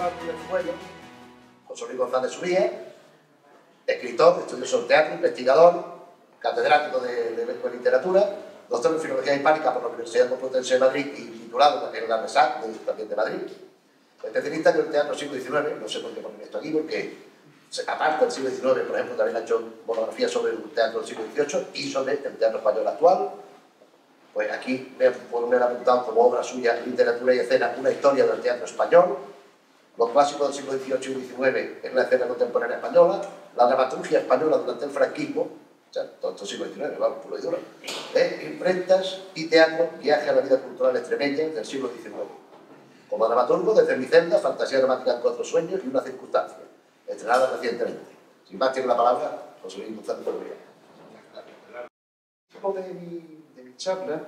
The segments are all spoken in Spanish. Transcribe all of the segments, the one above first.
Álvarez Fuego, José Luis González Subía, escritor, estudioso del teatro, investigador, catedrático de lengua y literatura, doctor en filología hispánica por la Universidad Complutense de Madrid y titulado en la RESAC, también de Madrid. Especialista en el teatro del siglo XIX, no sé por qué poner esto aquí, porque aparte del siglo XIX, por ejemplo, también ha hecho monografías sobre el teatro del siglo XVIII y sobre el teatro español actual. Pues aquí puedo ver apuntado como obra suya, literatura y escena, una historia del teatro español, los clásicos del siglo XVIII y XIX en la escena contemporánea española, la dramaturgia española durante el franquismo, o sea, todo esto siglo XIX, vamos, puro y duro, imprentas y teatro, viaje a la vida cultural extremeña del siglo XIX. Como dramaturgo, desde mi celda, fantasía dramática en 4 sueños y una circunstancia, estrenada recientemente. Sin más, tiene la palabra José Luis González Subía. De mi charla,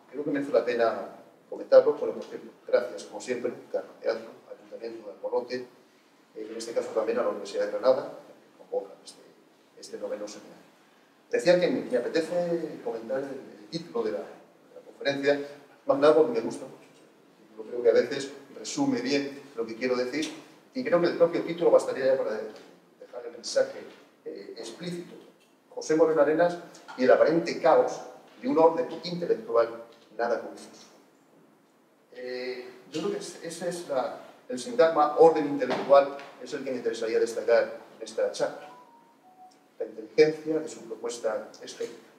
creo que merece la pena comentarlo, por ejemplo, gracias, como siempre, al Teatro, al Ayuntamiento de Albolote, en este caso también a la Universidad de Granada, que convoca este noveno seminario. Decía que me apetece comentar el título de la conferencia, más nada porque me gusta mucho. Yo creo que a veces resume bien lo que quiero decir y creo que el propio título bastaría ya para dejar el mensaje explícito. José Moreno Arenas y el aparente caos de un orden intelectual nada confuso. Yo creo que ese es el sintagma orden intelectual, es el que me interesaría destacar en esta charla. La inteligencia de su propuesta estética.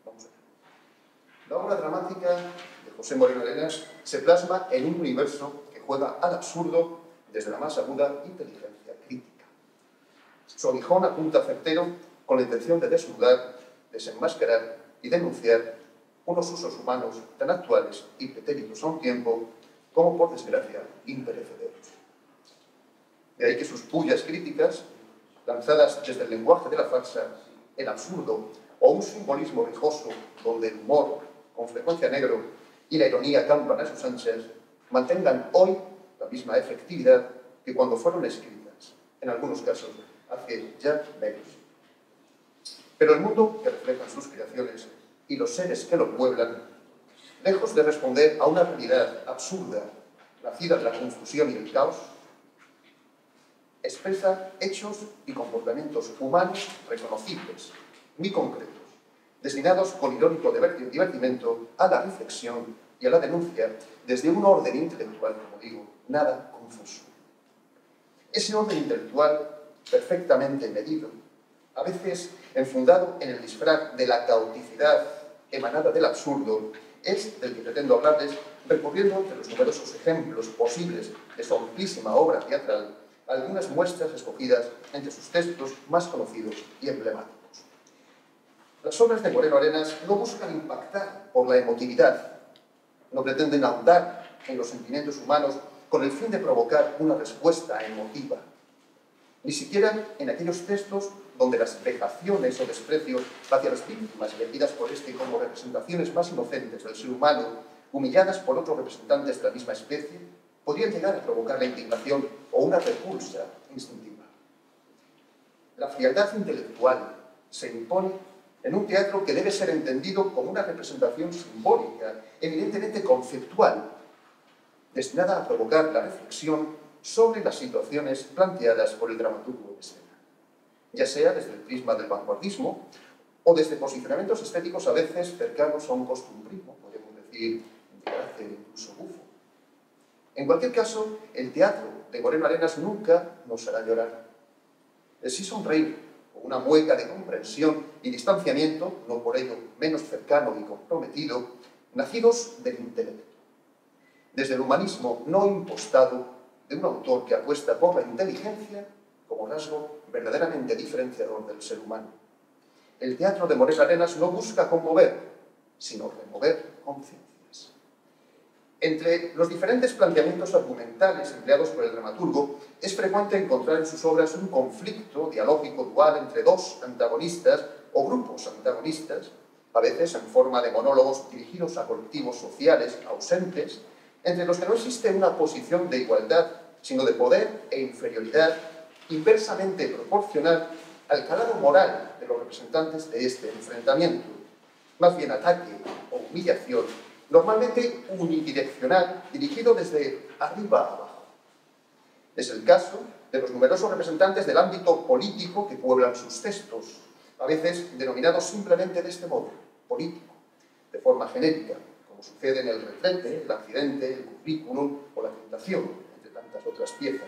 Vamos a ver. La obra dramática de José Moreno Arenas se plasma en un universo que juega al absurdo desde la más aguda inteligencia crítica. Su aguijón apunta certero con la intención de desnudar, desenmascarar y denunciar unos usos humanos tan actuales y pretéritos a un tiempo como, por desgracia, imperecederos. De ahí que sus pullas críticas, lanzadas desde el lenguaje de la farsa, el absurdo o un simbolismo rijoso donde el humor, con frecuencia negro, y la ironía campan a sus anchas, mantengan hoy la misma efectividad que cuando fueron escritas, en algunos casos, hace ya medio siglo. Pero el mundo que reflejan sus creaciones y los seres que lo pueblan, lejos de responder a una realidad absurda, nacida de la confusión y el caos, expresa hechos y comportamientos humanos reconocibles, muy concretos, destinados con irónico divertimento a la reflexión y a la denuncia desde un orden intelectual, como digo, nada confuso. Ese orden intelectual perfectamente medido, a veces enfundado en el disfraz de la caoticidad emanada del absurdo, es del que pretendo hablarles recurriendo entre los numerosos ejemplos posibles de su amplísima obra teatral algunas muestras escogidas entre sus textos más conocidos y emblemáticos. Las obras de Moreno Arenas no buscan impactar por la emotividad, no pretenden ahondar en los sentimientos humanos con el fin de provocar una respuesta emotiva, ni siquiera en aquellos textos donde las vejaciones o desprecios hacia las víctimas elegidas por este como representaciones más inocentes del ser humano, humilladas por otros representantes de la misma especie, podrían llegar a provocar la indignación o una repulsa instintiva. La frialdad intelectual se impone en un teatro que debe ser entendido como una representación simbólica, evidentemente conceptual, destinada a provocar la reflexión sobre las situaciones planteadas por el dramaturgo en escena, ya sea desde el prisma del vanguardismo o desde posicionamientos estéticos a veces cercanos a un costumbrismo, podemos decir, de carácter incluso bufo. En cualquier caso, el teatro de Moreno Arenas nunca nos hará llorar. Sí sonreír con una mueca de comprensión y distanciamiento, no por ello menos cercano y comprometido, nacidos del intelecto. Desde el humanismo no impostado de un autor que apuesta por la inteligencia como rasgo verdaderamente diferenciador del ser humano. El teatro de Moreno Arenas no busca conmover, sino remover conciencias. Entre los diferentes planteamientos argumentales empleados por el dramaturgo, es frecuente encontrar en sus obras un conflicto dialógico dual entre dos antagonistas o grupos antagonistas, a veces en forma de monólogos dirigidos a colectivos sociales ausentes, entre los que no existe una posición de igualdad, sino de poder e inferioridad inversamente proporcional al calado moral de los representantes de este enfrentamiento, más bien ataque o humillación, normalmente unidireccional, dirigido desde arriba a abajo. Es el caso de los numerosos representantes del ámbito político que pueblan sus textos, a veces denominados simplemente de este modo, político, de forma genérica, como sucede en el retrete, el accidente, el currículum o la tentación, entre tantas otras piezas.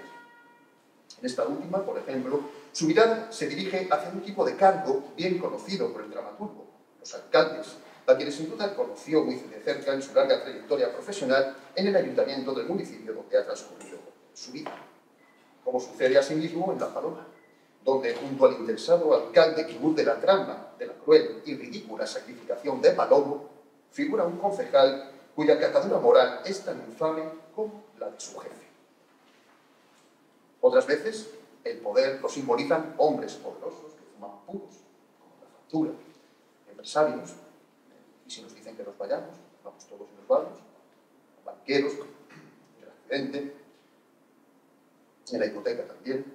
En esta última, por ejemplo, su mirada se dirige hacia un tipo de cargo bien conocido por el dramaturgo, los alcaldes, a quienes sin duda conoció muy de cerca en su larga trayectoria profesional en el ayuntamiento del municipio donde ha transcurrido su vida. Como sucede asimismo en La Paloma, donde junto al interesado alcalde que urde la trama de la cruel y ridícula sacrificación de Palomo, figura un concejal cuya catadura moral es tan infame como la de su jefe. Otras veces, el poder lo simbolizan hombres poderosos que fuman puros, como la factura, empresarios, y si nos dicen que nos vayamos, vamos todos y nos vamos, banqueros, el accidente, en la hipoteca también,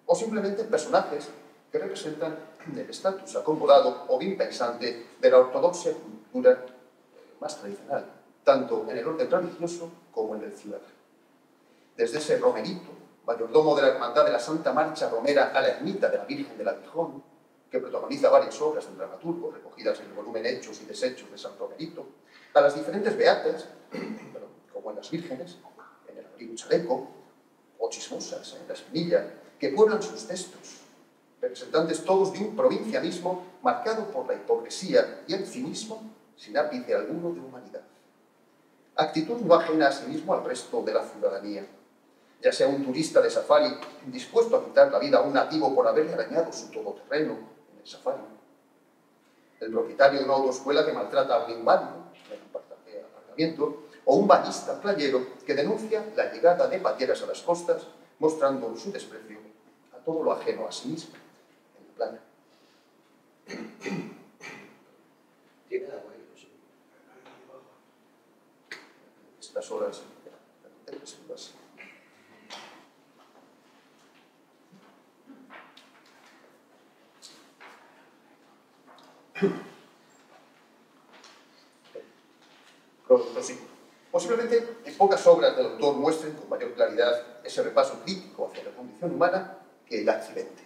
o simplemente personajes que representan el estatus acomodado o bien pensante de la ortodoxia cultura más tradicional, tanto en el orden religioso como en el ciudadano. Desde ese romerito, mayordomo de la Hermandad de la Santa Marcha Romera a la ermita de la Virgen del Abijón, que protagoniza varias obras del dramaturgo recogidas en el volumen Hechos y Desechos de San Romerito, a las diferentes beatas, como en las vírgenes, en el abrigo chaleco, o chismosas en la Espinilla, que pueblan sus textos, representantes todos de un provincianismo marcado por la hipocresía y el cinismo sin ápice alguno de humanidad. Actitud no ajena a sí mismo al resto de la ciudadanía, ya sea un turista de safari dispuesto a quitar la vida a un nativo por haberle arañado su todoterreno en el safari, el propietario de una autoescuela que maltrata a un inválido en el aparcamiento, o un bañista playero que denuncia la llegada de pateras a las costas, mostrando su desprecio a todo lo ajeno a sí mismo en la playa. ¿Tiene agua ahí? No sé. Estas horas... Posiblemente en pocas obras del autor muestren con mayor claridad ese repaso crítico hacia la condición humana que El accidente.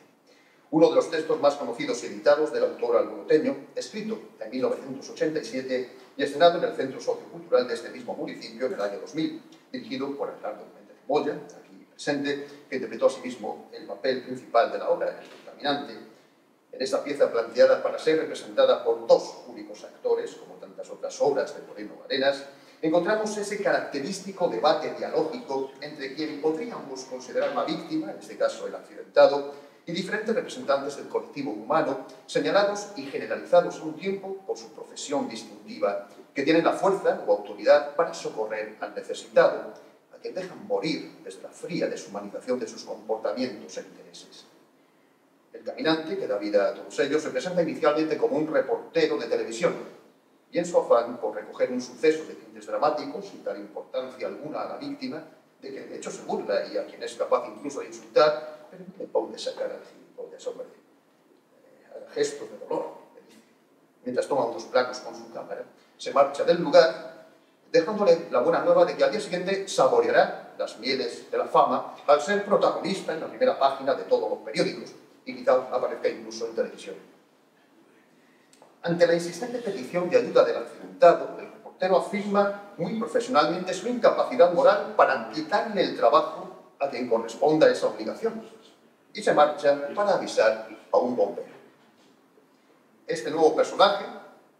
Uno de los textos más conocidos y editados del autor albonoteño, escrito en 1987 y estrenado en el Centro Sociocultural de este mismo municipio en el año 2000, dirigido por Arnaldo Méndez Moya, aquí presente, que interpretó asimismo el papel principal de la obra, el caminante. En esta pieza planteada para ser representada por dos únicos actores, como tantas otras obras de Moreno Arenas, encontramos ese característico debate dialógico entre quien podríamos considerar una víctima, en este caso el accidentado, y diferentes representantes del colectivo humano, señalados y generalizados a un tiempo por su profesión distintiva, que tienen la fuerza o autoridad para socorrer al necesitado, a quien dejan morir desde la fría deshumanización de sus comportamientos e intereses. El caminante, que da vida a todos ellos, se presenta inicialmente como un reportero de televisión, y en su afán por recoger un suceso de tintes dramáticos, sin dar importancia alguna a la víctima, de que de hecho se burla y a quien es capaz incluso de insultar, pero no le ponga esa cara al gilipollas, hombre. Haga gestos de dolor, le dice. Mientras toma unos planos con su cámara, se marcha del lugar, dejándole la buena nueva de que al día siguiente saboreará las mieles de la fama al ser protagonista en la primera página de todos los periódicos, y quizá aparezca incluso en televisión. Ante la insistente petición de ayuda del accidentado, el reportero afirma muy profesionalmente su incapacidad moral para quitarle el trabajo a quien corresponda esa obligación, y se marcha para avisar a un bombero. Este nuevo personaje,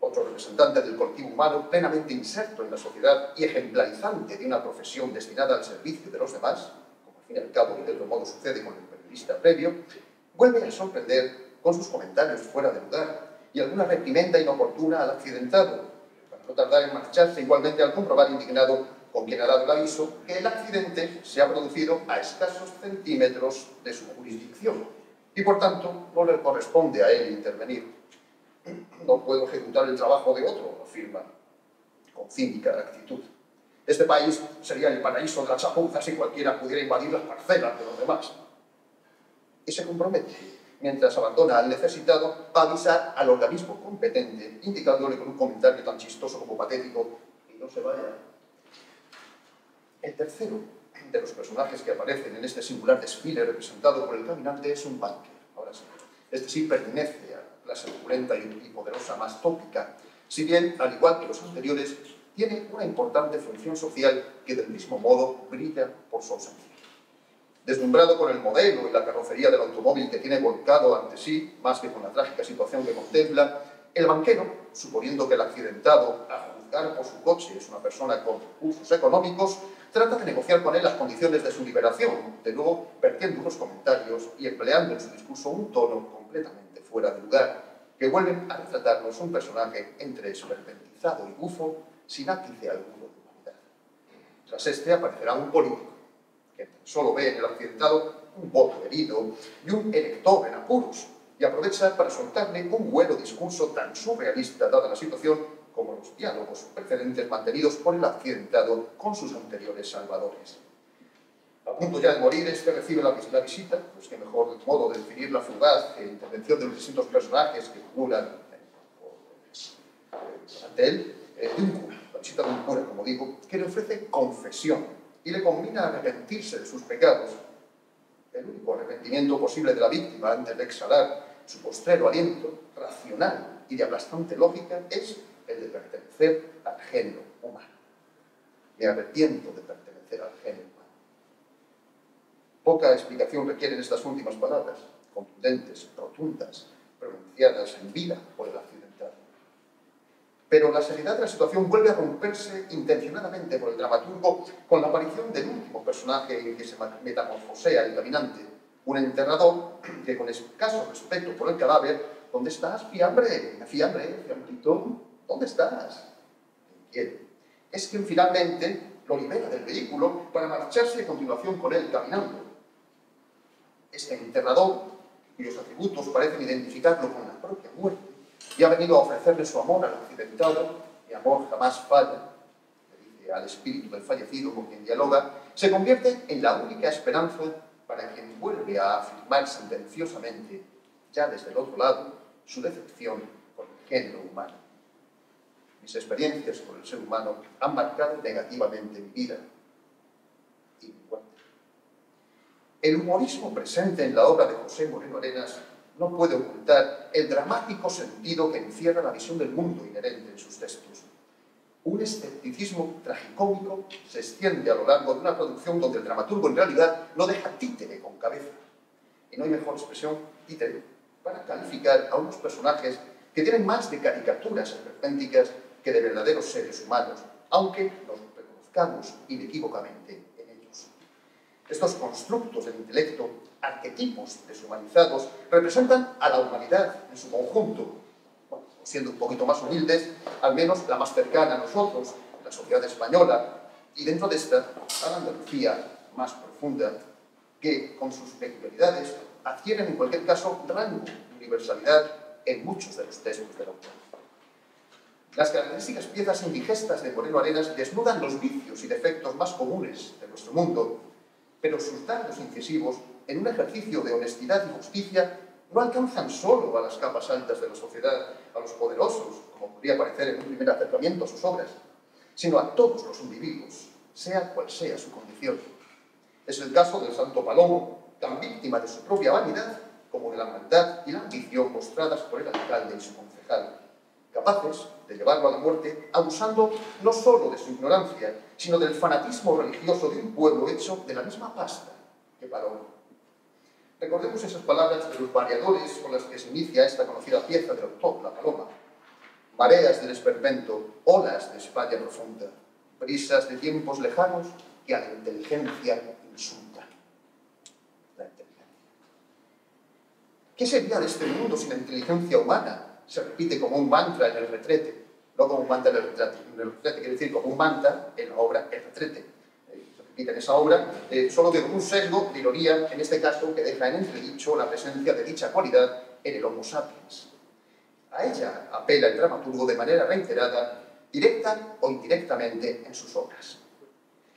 otro representante del colectivo humano plenamente inserto en la sociedad y ejemplarizante de una profesión destinada al servicio de los demás, como al fin y al cabo de otro modo sucede con el periodista previo, vuelve a sorprender con sus comentarios fuera de lugar y alguna reprimenda inoportuna al accidentado, para no tardar en marcharse igualmente al comprobar indignado con quien ha dado el aviso que el accidente se ha producido a escasos centímetros de su jurisdicción y por tanto no le corresponde a él intervenir. No puedo ejecutar el trabajo de otro, afirma con cínica actitud. Este país sería el paraíso de las chapuzas si cualquiera pudiera invadir las parcelas de los demás. Y se compromete, mientras abandona al necesitado, a avisar al organismo competente, indicándole con un comentario tan chistoso como patético: y no se vaya. El tercero de los personajes que aparecen en este singular desfile representado por el caminante es un banquero. Ahora sí, este sí pertenece a la clase opulenta y poderosa más tópica, si bien, al igual que los anteriores, tiene una importante función social que del mismo modo brilla por su ausencia. Deslumbrado con el modelo y la carrocería del automóvil que tiene volcado ante sí, más que con la trágica situación que contempla, el banquero, suponiendo que el accidentado, a juzgar por su coche, es una persona con recursos económicos, trata de negociar con él las condiciones de su liberación, de nuevo vertiendo unos comentarios y empleando en su discurso un tono completamente fuera de lugar, que vuelven a retratarnos un personaje entre esperpentizado y bufo, sin ápice alguno de humanidad. Tras este aparecerá un político, que solo ve en el accidentado un voto herido y un elector en apuros, y aprovecha para soltarle un huelo discurso tan surrealista dada la situación como los diálogos precedentes mantenidos por el accidentado con sus anteriores salvadores. A punto ya de morir, este recibe la visita, pues qué mejor modo de definir la fugaz intervención de los distintos personajes que figuran ante él, de un cura, la visita de un cura, como digo, que le ofrece confesión y le convina a arrepentirse de sus pecados. El único arrepentimiento posible de la víctima antes de exhalar su postrero aliento, racional y de aplastante lógica, es el de pertenecer al género humano. Me arrepiento de pertenecer al género humano. Poca explicación requieren estas últimas palabras, contundentes, rotundas, pronunciadas en vida por el accidentado. Pero la seriedad de la situación vuelve a romperse intencionadamente por el dramaturgo con la aparición del último personaje en que se metamorfosea el caminante, un enterrador que, con escaso respeto por el cadáver, ¿dónde estás, fiambre? Fiambrito, ¿dónde estás? Inquiere. Es quien finalmente lo libera del vehículo para marcharse a continuación con él caminando. Este enterrador, cuyos atributos parecen identificarlo con la propia muerte, y ha venido a ofrecerle su amor al accidentado, mi amor jamás falla, le dice al espíritu del fallecido con quien dialoga, se convierte en la única esperanza para quien vuelve a afirmar sentenciosamente, ya desde el otro lado, su decepción con el género humano. Mis experiencias con el ser humano han marcado negativamente mi vida y mi muerte. El humorismo presente en la obra de José Moreno Arenas no puede ocultar el dramático sentido que encierra la visión del mundo inherente en sus textos. Un escepticismo tragicómico se extiende a lo largo de una producción donde el dramaturgo en realidad no deja títere con cabeza. Y no hay mejor expresión, títere, para calificar a unos personajes que tienen más de caricaturas esperpénticas que de verdaderos seres humanos, aunque nos reconozcamos inequívocamente en ellos. Estos constructos del intelecto, arquetipos deshumanizados, representan a la humanidad en su conjunto, bueno, siendo un poquito más humildes, al menos la más cercana a nosotros, la sociedad española, y dentro de esta, a la Andalucía más profunda, que con sus peculiaridades adquieren en cualquier caso rango de universalidad en muchos de los textos del autor. Las características piezas indigestas de Moreno Arenas desnudan los vicios y defectos más comunes de nuestro mundo, pero sus dardos incisivos, en un ejercicio de honestidad y justicia, no alcanzan solo a las capas altas de la sociedad, a los poderosos, como podría parecer en un primer acercamiento a sus obras, sino a todos los individuos, sea cual sea su condición. Es el caso del Santo Palomo, tan víctima de su propia vanidad como de la maldad y la ambición mostradas por el alcalde y su concejal, capaces de llevarlo a la muerte abusando no solo de su ignorancia, sino del fanatismo religioso de un pueblo hecho de la misma pasta que Paloma. Recordemos esas palabras de los variadores con las que se inicia esta conocida pieza del autor, La Paloma. Mareas del esperpento, olas de España profunda, brisas de tiempos lejanos que a la inteligencia insultan. La inteligencia. ¿Qué sería de este mundo sin la inteligencia humana? Se repite como un mantra en el retrete, no como un mantra en el retrete, quiere decir como un mantra en la obra El Retrete. Se repite en esa obra, solo que con un sesgo de ironía, en este caso, que deja en entredicho la presencia de dicha cualidad en el Homo sapiens. A ella apela el dramaturgo de manera reiterada, directa o indirectamente en sus obras.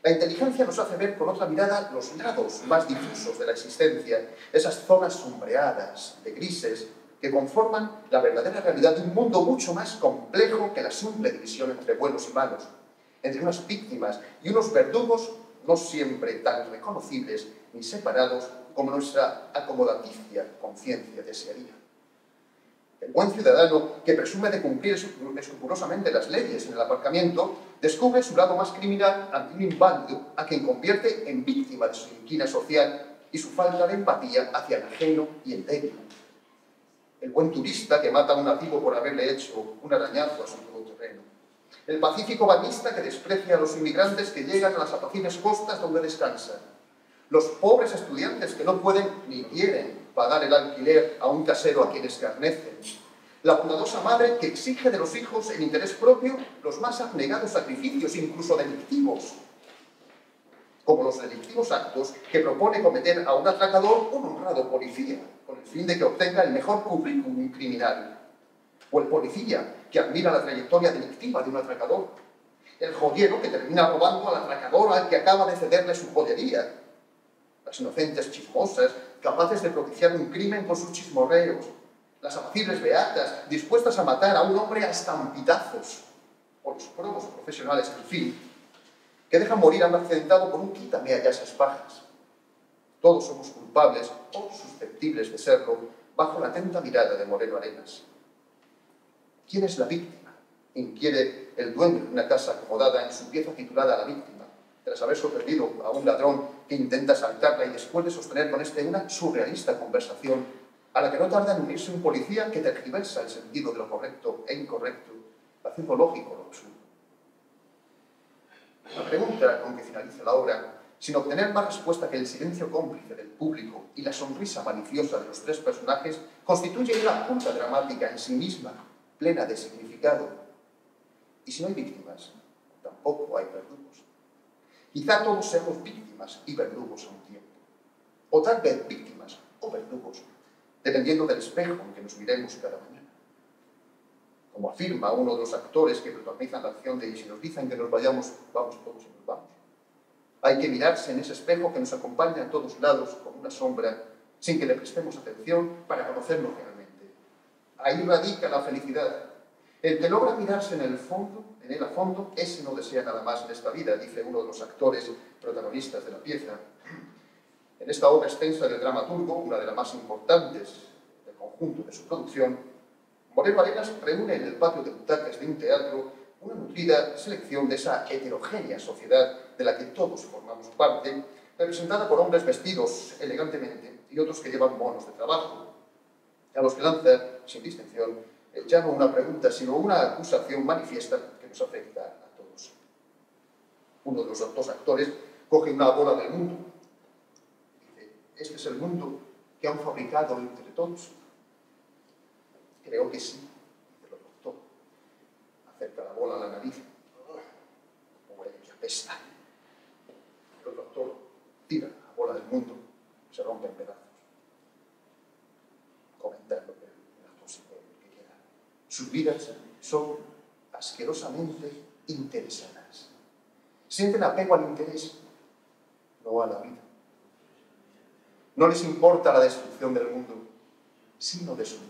La inteligencia nos hace ver con otra mirada los lados más difusos de la existencia, esas zonas sombreadas, de grises, que conforman la verdadera realidad de un mundo mucho más complejo que la simple división entre buenos y malos, entre unas víctimas y unos verdugos no siempre tan reconocibles ni separados como nuestra acomodaticia conciencia desearía. El buen ciudadano, que presume de cumplir escrupulosamente las leyes en el aparcamiento, descubre su lado más criminal ante un inválido a quien convierte en víctima de su inquina social y su falta de empatía hacia el ajeno y el débil. El buen turista que mata a un nativo por haberle hecho un arañazo a su todoterreno. El pacífico bañista que desprecia a los inmigrantes que llegan a las apacibles costas donde descansan. Los pobres estudiantes que no pueden ni quieren pagar el alquiler a un casero a quien escarnecen. La bondadosa madre que exige de los hijos en interés propio los más abnegados sacrificios, incluso delictivos, como los delictivos actos que propone cometer a un atracador un honrado policía, con el fin de que obtenga el mejor currículum criminal. O el policía que admira la trayectoria delictiva de un atracador. El joyero que termina robando al atracador al que acaba de cederle su joyería. Las inocentes chismosas, capaces de propiciar un crimen con sus chismorreos. Las apacibles beatas, dispuestas a matar a un hombre a estampitazos. O los probos profesionales, en fin, que dejan morir a un accidentado por un quítame allá esas pajas. Todos somos culpables o susceptibles de serlo bajo la atenta mirada de Moreno Arenas. ¿Quién es la víctima? Inquiere el dueño de una casa acomodada en su pieza titulada La Víctima, tras haber sorprendido a un ladrón que intenta asaltarla y después de sostener con este una surrealista conversación a la que no tarda en unirse un policía que tergiversa el sentido de lo correcto e incorrecto, haciendo lógico lo absurdo. La pregunta con que finaliza la obra, sin obtener más respuesta que el silencio cómplice del público y la sonrisa maliciosa de los tres personajes, constituye una punta dramática en sí misma, plena de significado. Y si no hay víctimas, tampoco hay verdugos. Quizá todos seamos víctimas y verdugos a un tiempo. O tal vez víctimas o verdugos, dependiendo del espejo en que nos miremos cada mañana. Como afirma uno de los actores que protagonizan la acción de "Y si nos dicen que nos vayamos, vamos todos y nos vamos". Hay que mirarse en ese espejo que nos acompaña a todos lados como una sombra, sin que le prestemos atención para conocerlo realmente. Ahí radica la felicidad. El que logra mirarse en él a fondo, ese no desea nada más en esta vida, dice uno de los actores protagonistas de la pieza. En esta obra extensa del dramaturgo, una de las más importantes del conjunto de su producción, Moreno Arenas reúne en el patio de butacas de un teatro una nutrida selección de esa heterogénea sociedad de la que todos formamos parte, representada por hombres vestidos elegantemente y otros que llevan monos de trabajo, a los que lanza, sin distinción, ya no una pregunta, sino una acusación manifiesta que nos afecta a todos. Uno de los dos actores coge una bola del mundo y dice: "Este es el mundo que han fabricado entre todos". Creo que sí, dice el doctor. Acerca la bola a la nariz. Como huele que apesta. El doctor tira la bola del mundo, se rompe en pedazos. Comenta lo que el actor se puede, lo que quiera. Sus vidas son asquerosamente interesadas. Sienten apego al interés, no a la vida. No les importa la destrucción del mundo, sino de su vida.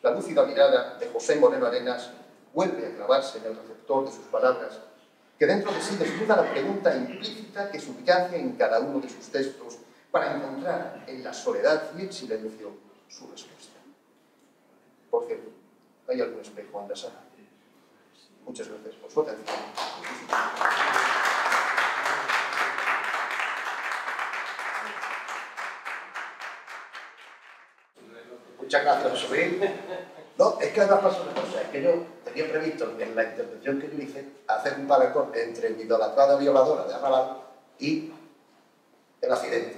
La lúcida mirada de José Moreno Arenas vuelve a clavarse en el receptor de sus palabras, que dentro de sí desnuda la pregunta implícita que subyace en cada uno de sus textos para encontrar en la soledad y el silencio su respuesta. Por cierto, ¿hay algún espejo en la sala? Muchas gracias por su atención. Muchas gracias, José. No, es que además pasa una cosa, es que yo tenía previsto en la intervención que yo hice hacer un parangón entre mi idolatrada violadora de Arrabal y el accidente.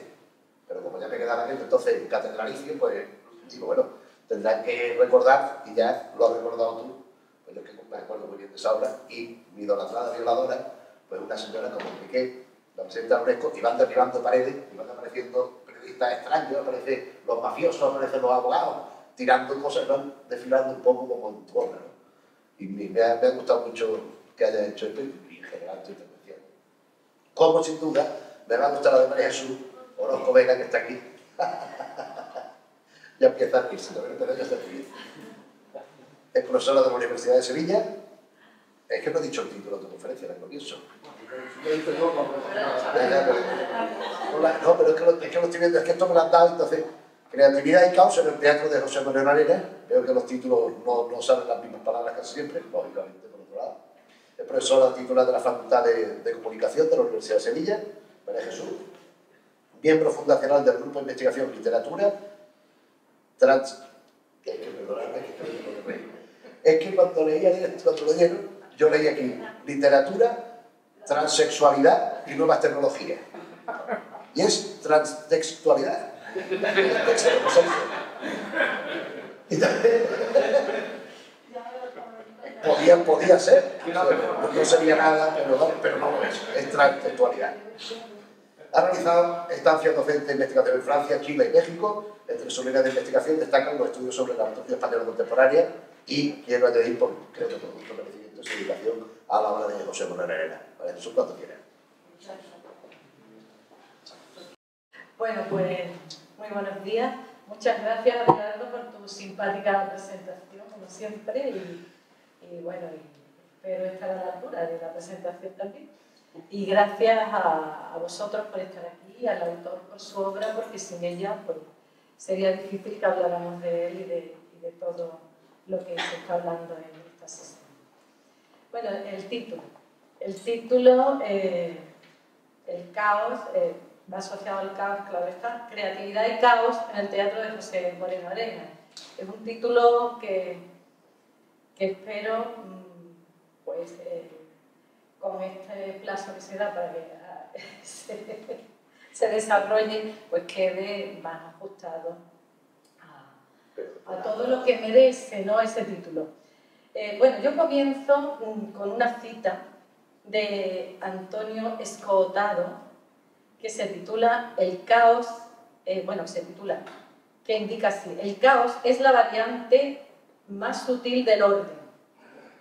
Pero como ya me quedaba aquí, entonces catedralicio, pues digo, bueno, tendrás que recordar, y ya lo has recordado tú, pues yo que me acuerdo muy bien de esa obra, y mi idolatrada violadora, pues una señora como Piqué, la presenta UNESCO, y van derribando paredes, y van apareciendo periodistas extraños, aparecen los mafiosos, aparecen los abogados, tirando cosas, van desfilando un poco como en tu obra, ¿no? Y me ha gustado mucho que hayas hecho esto y en general tu intervención. Como sin duda me va a gustar la de María Jesús Orozco Vega, que está aquí. Ya empieza a irse, la verdad es que ya está aquí. Es profesora de la Universidad de Sevilla Es que no he dicho el título de tu conferencia, la comienzo. No, pero es que lo estoy viendo, es que esto me lo han dado, entonces, creatividad y caos en el teatro de José Moreno Arenas. Veo que los títulos no salen las mismas palabras casi siempre, lógicamente, por otro lado. Es profesora titular de la Facultad de Comunicación de la Universidad de Sevilla, María Jesús. Miembro fundacional del Grupo de Investigación Literatura. Es que cuando lo dieron, yo leí aquí literatura, transexualidad y nuevas tecnologías. Y es transtextualidad. Y también podía ser. No sería nada, pero no lo es transtextualidad. Ha realizado estancias docentes de investigación en Francia, Chile y México. Entre sus líneas de investigación destacan los estudios sobre la literatura española contemporánea y quiero añadir, creo que por mucho merecimiento y su dedicación a la obra de José Moreno Arenas. Vale, Jesús, cuando quiera. Bueno, pues muy buenos días. Muchas gracias, Ricardo, por tu simpática presentación, como siempre, y bueno, espero estar a la altura de la presentación también. Y gracias a vosotros por estar aquí y al autor por su obra, porque sin ella pues, sería difícil que habláramos de él y de todo lo que se está hablando en esta sesión. Bueno, el título. El título, el caos, va asociado al caos, claro está, creatividad y caos en el teatro de José Moreno Arenas. Es un título que espero, pues, con este plazo que se da para que se desarrolle, pues quede más ajustado a todo lo que merece, ¿no?, ese título. Bueno, yo comienzo con una cita de Antonio Escootado que se titula El caos, que indica así: el caos es la variante más sutil del orden.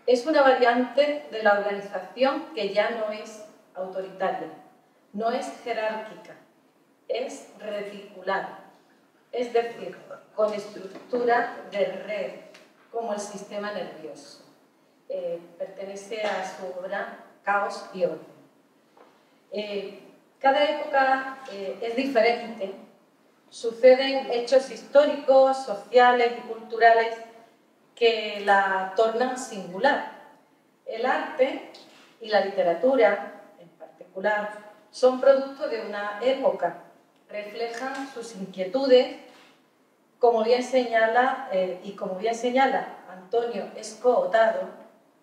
Es una variante de la organización que ya no es autoritaria, no es jerárquica, es reticular, es decir, con estructura de red, como el sistema nervioso. Pertenece a su obra Caos y Orden. Cada época es diferente, suceden hechos históricos, sociales y culturales que la tornan singular. El arte y la literatura, en particular, son producto de una época, reflejan sus inquietudes, como bien señala Antonio Escootado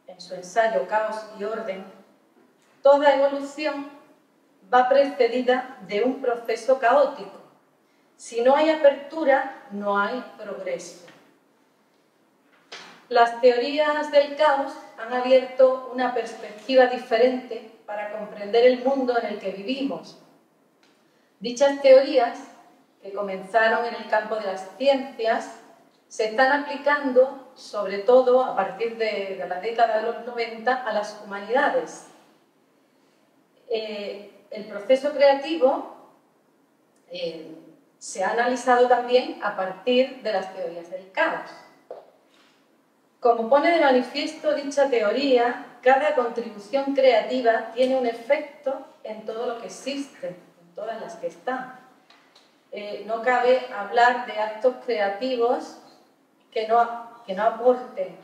en su ensayo Caos y Orden. Toda evolución va precedida de un proceso caótico. Si no hay apertura, no hay progreso. Las teorías del caos han abierto una perspectiva diferente para comprender el mundo en el que vivimos. Dichas teorías, que comenzaron en el campo de las ciencias, se están aplicando, sobre todo a partir de la década de los 90, a las humanidades. El proceso creativo se ha analizado también a partir de las teorías del caos. Como pone de manifiesto dicha teoría, cada contribución creativa tiene un efecto en todo lo que existe, en todas las que están. No cabe hablar de actos creativos que no aporten.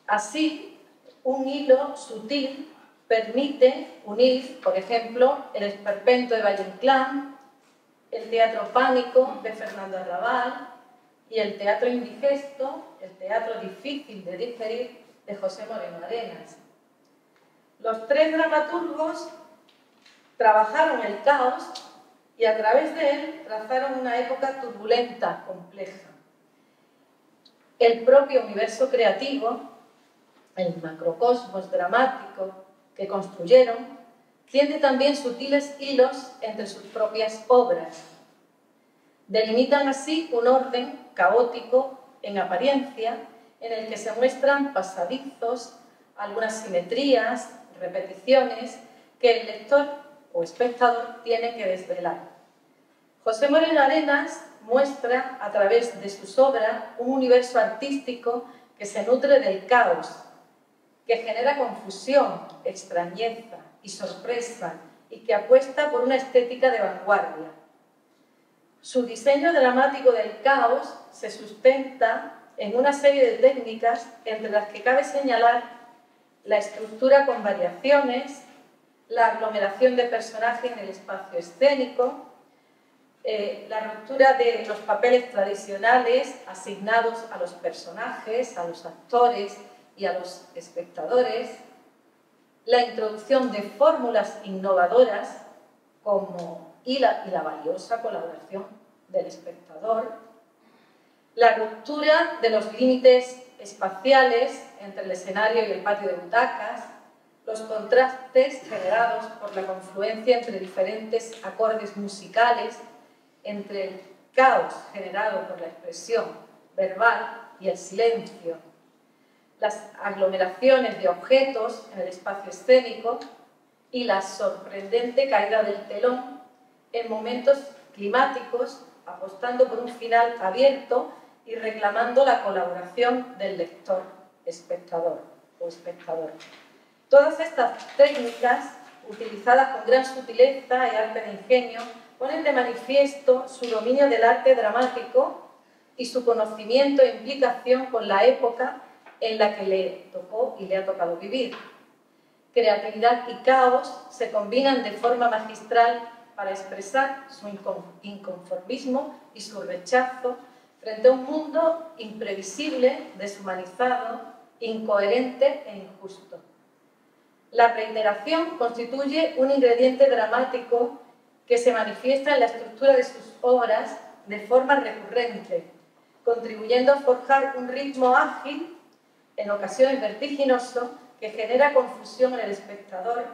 Así, un hilo sutil permite unir, por ejemplo, el esperpento de Valle-Inclán, el teatro pánico de Fernando Arrabal y el teatro indigesto, el teatro difícil de digerir de José Moreno Arenas. Los tres dramaturgos trabajaron el caos y a través de él trazaron una época turbulenta, compleja. El propio universo creativo, el macrocosmos dramático que construyeron, tiene también sutiles hilos entre sus propias obras. Delimitan así un orden caótico en apariencia, en el que se muestran pasadizos, algunas simetrías, repeticiones, que el lector o espectador tiene que desvelar. José Moreno Arenas muestra, a través de sus obras, un universo artístico que se nutre del caos, que genera confusión, extrañeza y sorpresa y que apuesta por una estética de vanguardia. Su diseño dramático del caos se sustenta en una serie de técnicas entre las que cabe señalar la estructura con variaciones, la aglomeración de personajes en el espacio escénico, la ruptura de los papeles tradicionales asignados a los personajes, a los actores y a los espectadores, la introducción de fórmulas innovadoras como y la valiosa colaboración del espectador, la ruptura de los límites espaciales entre el escenario y el patio de butacas, los contrastes generados por la confluencia entre diferentes acordes musicales, entre el caos generado por la expresión verbal y el silencio, las aglomeraciones de objetos en el espacio escénico y la sorprendente caída del telón en momentos climáticos, apostando por un final abierto y reclamando la colaboración del lector, espectador o espectador. Todas estas técnicas, utilizadas con gran sutileza y arte de ingenio, ponen de manifiesto su dominio del arte dramático y su conocimiento e implicación con la época en la que le tocó y le ha tocado vivir. Creatividad y caos se combinan de forma magistral para expresar su inconformismo y su rechazo frente a un mundo imprevisible, deshumanizado, incoherente e injusto. La reiteración constituye un ingrediente dramático que se manifiesta en la estructura de sus obras de forma recurrente, contribuyendo a forjar un ritmo ágil, en ocasiones vertiginoso, que genera confusión en el espectador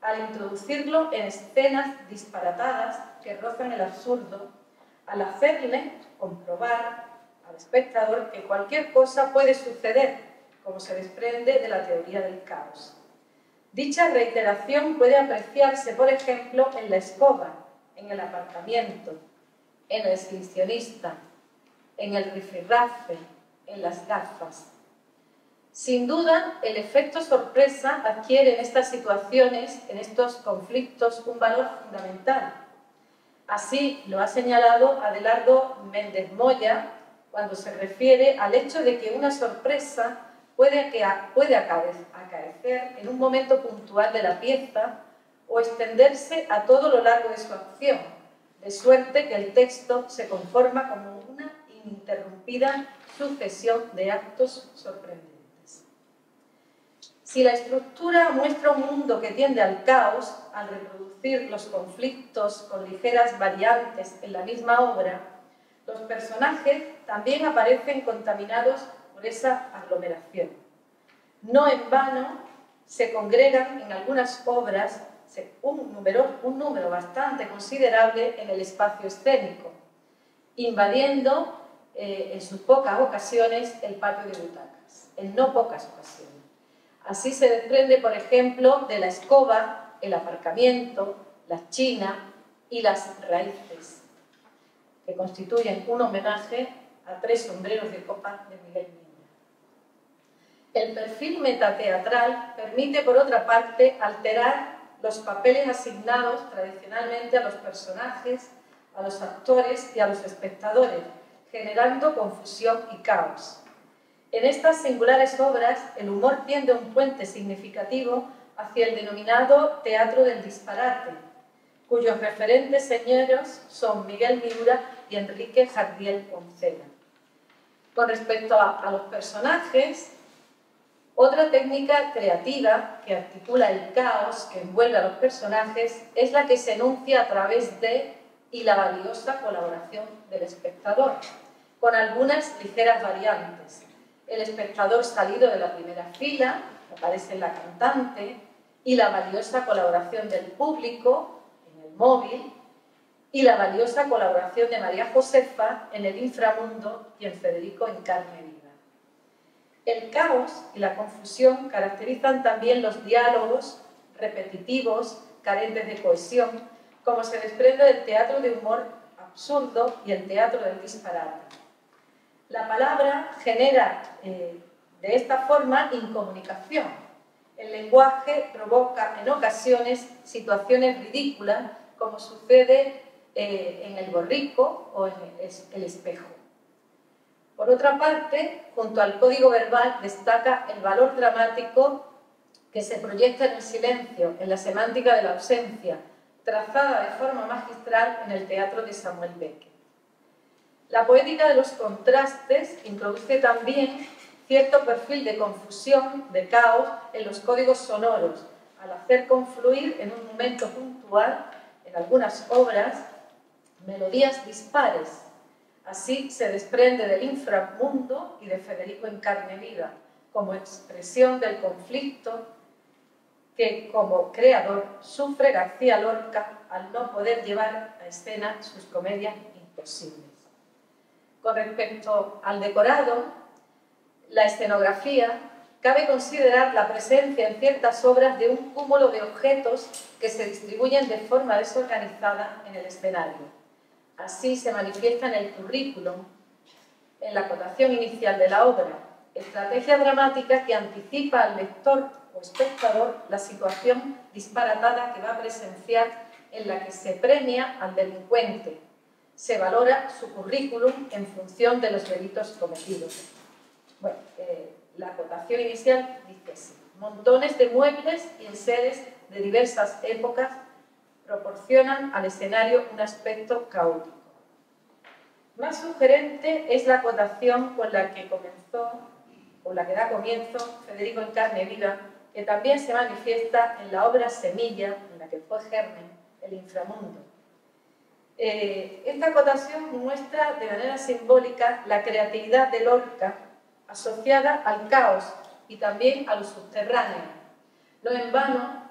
al introducirlo en escenas disparatadas que rozan el absurdo, al hacerle comprobar al espectador que cualquier cosa puede suceder, como se desprende de la teoría del caos. Dicha reiteración puede apreciarse, por ejemplo, en la escoba, en el aparcamiento, en el exhibicionista, en el rifirrafe, en las gafas. Sin duda, el efecto sorpresa adquiere en estas situaciones, en estos conflictos, un valor fundamental. Así lo ha señalado Adelardo Méndez Moya cuando se refiere al hecho de que una sorpresa puede acaecer en un momento puntual de la pieza o extenderse a todo lo largo de su acción, de suerte que el texto se conforma como una ininterrumpida sucesión de actos sorprendentes. Si la estructura muestra un mundo que tiende al caos, al reproducir los conflictos con ligeras variantes en la misma obra, los personajes también aparecen contaminados por esa aglomeración. No en vano se congregan en algunas obras un número bastante considerable en el espacio escénico, invadiendo en sus pocas ocasiones el patio de butacas, en no pocas ocasiones. Así se desprende, por ejemplo, de la escoba, el aparcamiento, la china y las raíces, que constituyen un homenaje a 3 sombreros de copa de Miguel Miura. El perfil metateatral permite, por otra parte, alterar los papeles asignados tradicionalmente a los personajes, a los actores y a los espectadores, generando confusión y caos. En estas singulares obras, el humor tiende un puente significativo hacia el denominado teatro del disparate, cuyos referentes señeros son Miguel Miura y Enrique Jardiel Poncela. Con respecto a los personajes, otra técnica creativa que articula el caos que envuelve a los personajes es la que se enuncia a través de y la valiosa colaboración del espectador, con algunas ligeras variantes. El espectador salido de la primera fila, aparece la cantante, y la valiosa colaboración del público en el móvil, y la valiosa colaboración de María Josefa en el inframundo y en Federico en carne viva. El caos y la confusión caracterizan también los diálogos repetitivos, carentes de cohesión, como se desprende del teatro de humor absurdo y el teatro del disparate. La palabra genera de esta forma incomunicación, El lenguaje provoca en ocasiones situaciones ridículas, como sucede en El borrico o en El espejo. Por otra parte, junto al código verbal destaca el valor dramático que se proyecta en el silencio, en la semántica de la ausencia, trazada de forma magistral en el teatro de Samuel Beckett. La poética de los contrastes introduce también cierto perfil de confusión, de caos, en los códigos sonoros, al hacer confluir en un momento puntual, en algunas obras, melodías dispares. Así se desprende del inframundo y de Federico en carne viva, como expresión del conflicto que, como creador, sufre García Lorca al no poder llevar a escena sus comedias imposibles. Con respecto al decorado, la escenografía, cabe considerar la presencia en ciertas obras de un cúmulo de objetos que se distribuyen de forma desorganizada en el escenario. Así se manifiesta en el currículum, en la acotación inicial de la obra, estrategia dramática que anticipa al lector o espectador la situación disparatada que va a presenciar, en la que se premia al delincuente. Se valora su currículum en función de los delitos cometidos. Bueno, la acotación inicial dice así: montones de muebles y enseres de diversas épocas proporcionan al escenario un aspecto caótico. Más sugerente es la acotación con la que da comienzo Federico en carne viva, que también se manifiesta en la obra Semilla, en la que fue germen, El inframundo. Esta acotación muestra de manera simbólica la creatividad de Lorca asociada al caos y también a lo subterráneo. No en vano,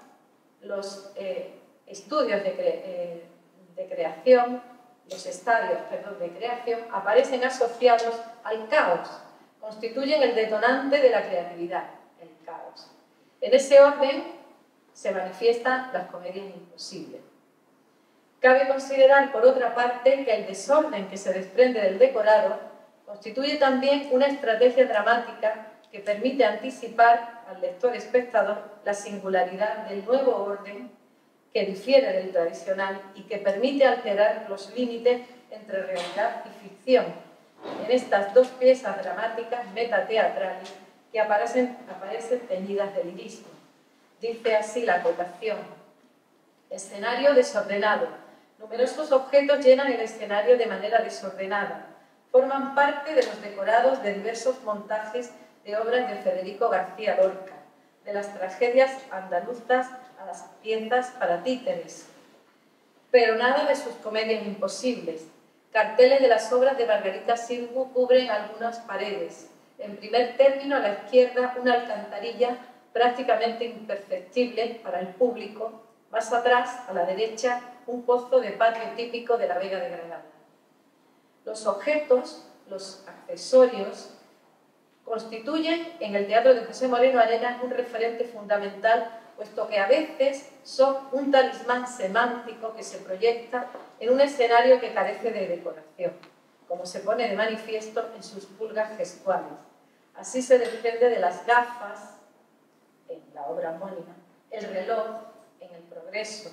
los estudios de creación, los estadios de creación, aparecen asociados al caos, constituyen el detonante de la creatividad, el caos. En ese orden se manifiestan las comedias imposibles. Cabe considerar, por otra parte, que el desorden que se desprende del decorado constituye también una estrategia dramática que permite anticipar al lector espectador la singularidad del nuevo orden que difiere del tradicional y que permite alterar los límites entre realidad y ficción en estas dos piezas dramáticas metateatrales que aparecen teñidas de lirismo. Dice así la acotación: escenario desordenado. Numerosos objetos llenan el escenario de manera desordenada. Forman parte de los decorados de diversos montajes de obras de Federico García Lorca, de las tragedias andaluzas a las piezas para títeres. Pero nada de sus comedias imposibles. Carteles de las obras de Margarita Xirgu cubren algunas paredes. En primer término, a la izquierda, una alcantarilla prácticamente imperceptible para el público. Más atrás, a la derecha, un pozo de patio típico de la Vega de Granada. Los objetos, los accesorios, constituyen en el teatro de José Moreno Arenas un referente fundamental, puesto que a veces son un talismán semántico que se proyecta en un escenario que carece de decoración, como se pone de manifiesto en sus pulgas gestuales. Así se desprende de las gafas, en la obra homónima, el reloj, en El progreso,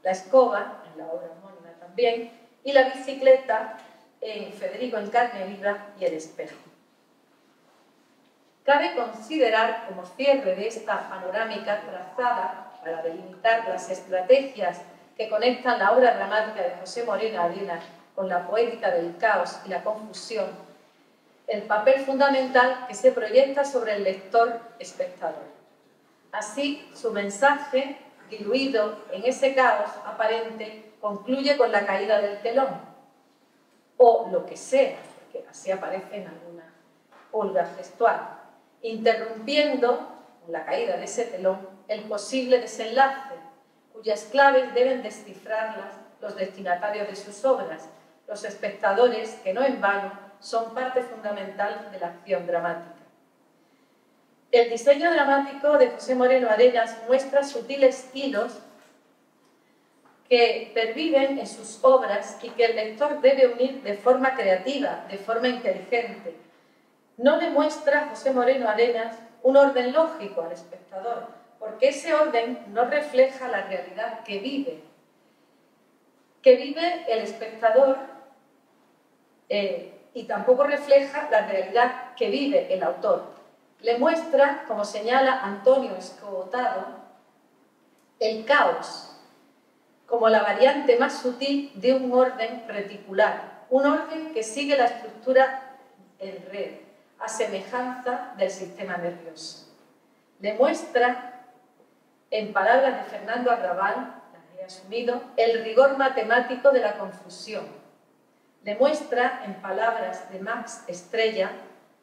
la escoba, en la obra homónima también, y la bicicleta, en Federico en carne viva y El espejo. Cabe considerar como cierre de esta panorámica trazada para delimitar las estrategias que conectan la obra dramática de José Moreno Arenas con la poética del caos y la confusión, el papel fundamental que se proyecta sobre el lector espectador. Así, su mensaje, diluido en ese caos aparente, concluye con la caída del telón, o lo que sea, porque así aparece en alguna pulga gestual, interrumpiendo, con la caída de ese telón, el posible desenlace, cuyas claves deben descifrarlas los destinatarios de sus obras, los espectadores que no en vano son parte fundamental de la acción dramática. El diseño dramático de José Moreno Arenas muestra sutiles hilos que perviven en sus obras y que el lector debe unir de forma creativa, de forma inteligente. No le muestra José Moreno Arenas un orden lógico al espectador, porque ese orden no refleja la realidad que vive el espectador y tampoco refleja la realidad que vive el autor. Le muestra, como señala Antonio Escobotado, el caos como la variante más sutil de un orden reticular, un orden que sigue la estructura en red, a semejanza del sistema nervioso. Le muestra, en palabras de Fernando Arrabal, las he asumido, el rigor matemático de la confusión. Le muestra, en palabras de Max Estrella,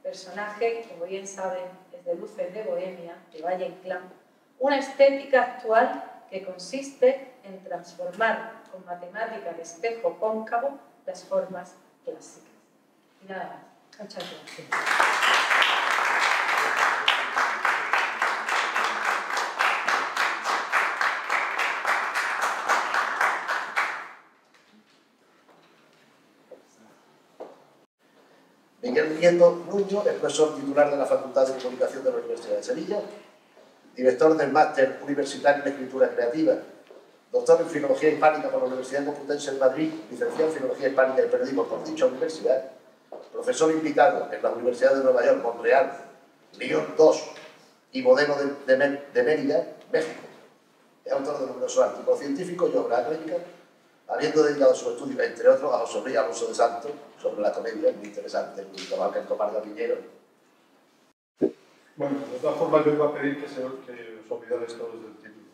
personaje que, como bien saben, es de Luces de Bohemia, de Valle Inclán, una estética actual que consiste en transformar con matemática de espejo cóncavo las formas clásicas. Y nada más. Muchas gracias. Miguel Nieto Nuño es profesor titular de la Facultad de Comunicación de la Universidad de Sevilla, director del Máster Universitario en Escritura Creativa, doctor en Filología Hispánica por la Universidad Complutense de Madrid, licenciado en Filología Hispánica y Periodismo por dicha universidad, profesor invitado en la Universidad de Nueva York, Montreal, Lyon II y modelo de Mérida, México. Es autor de numerosos artículos científicos y obras académicas, habiendo dedicado su estudio, entre otros, a José Luis Alonso de Santos, sobre la comedia, muy interesante, el trabajo que Tomás Piñero. Bueno, de todas formas yo iba a pedir que os olvidarais todos del título.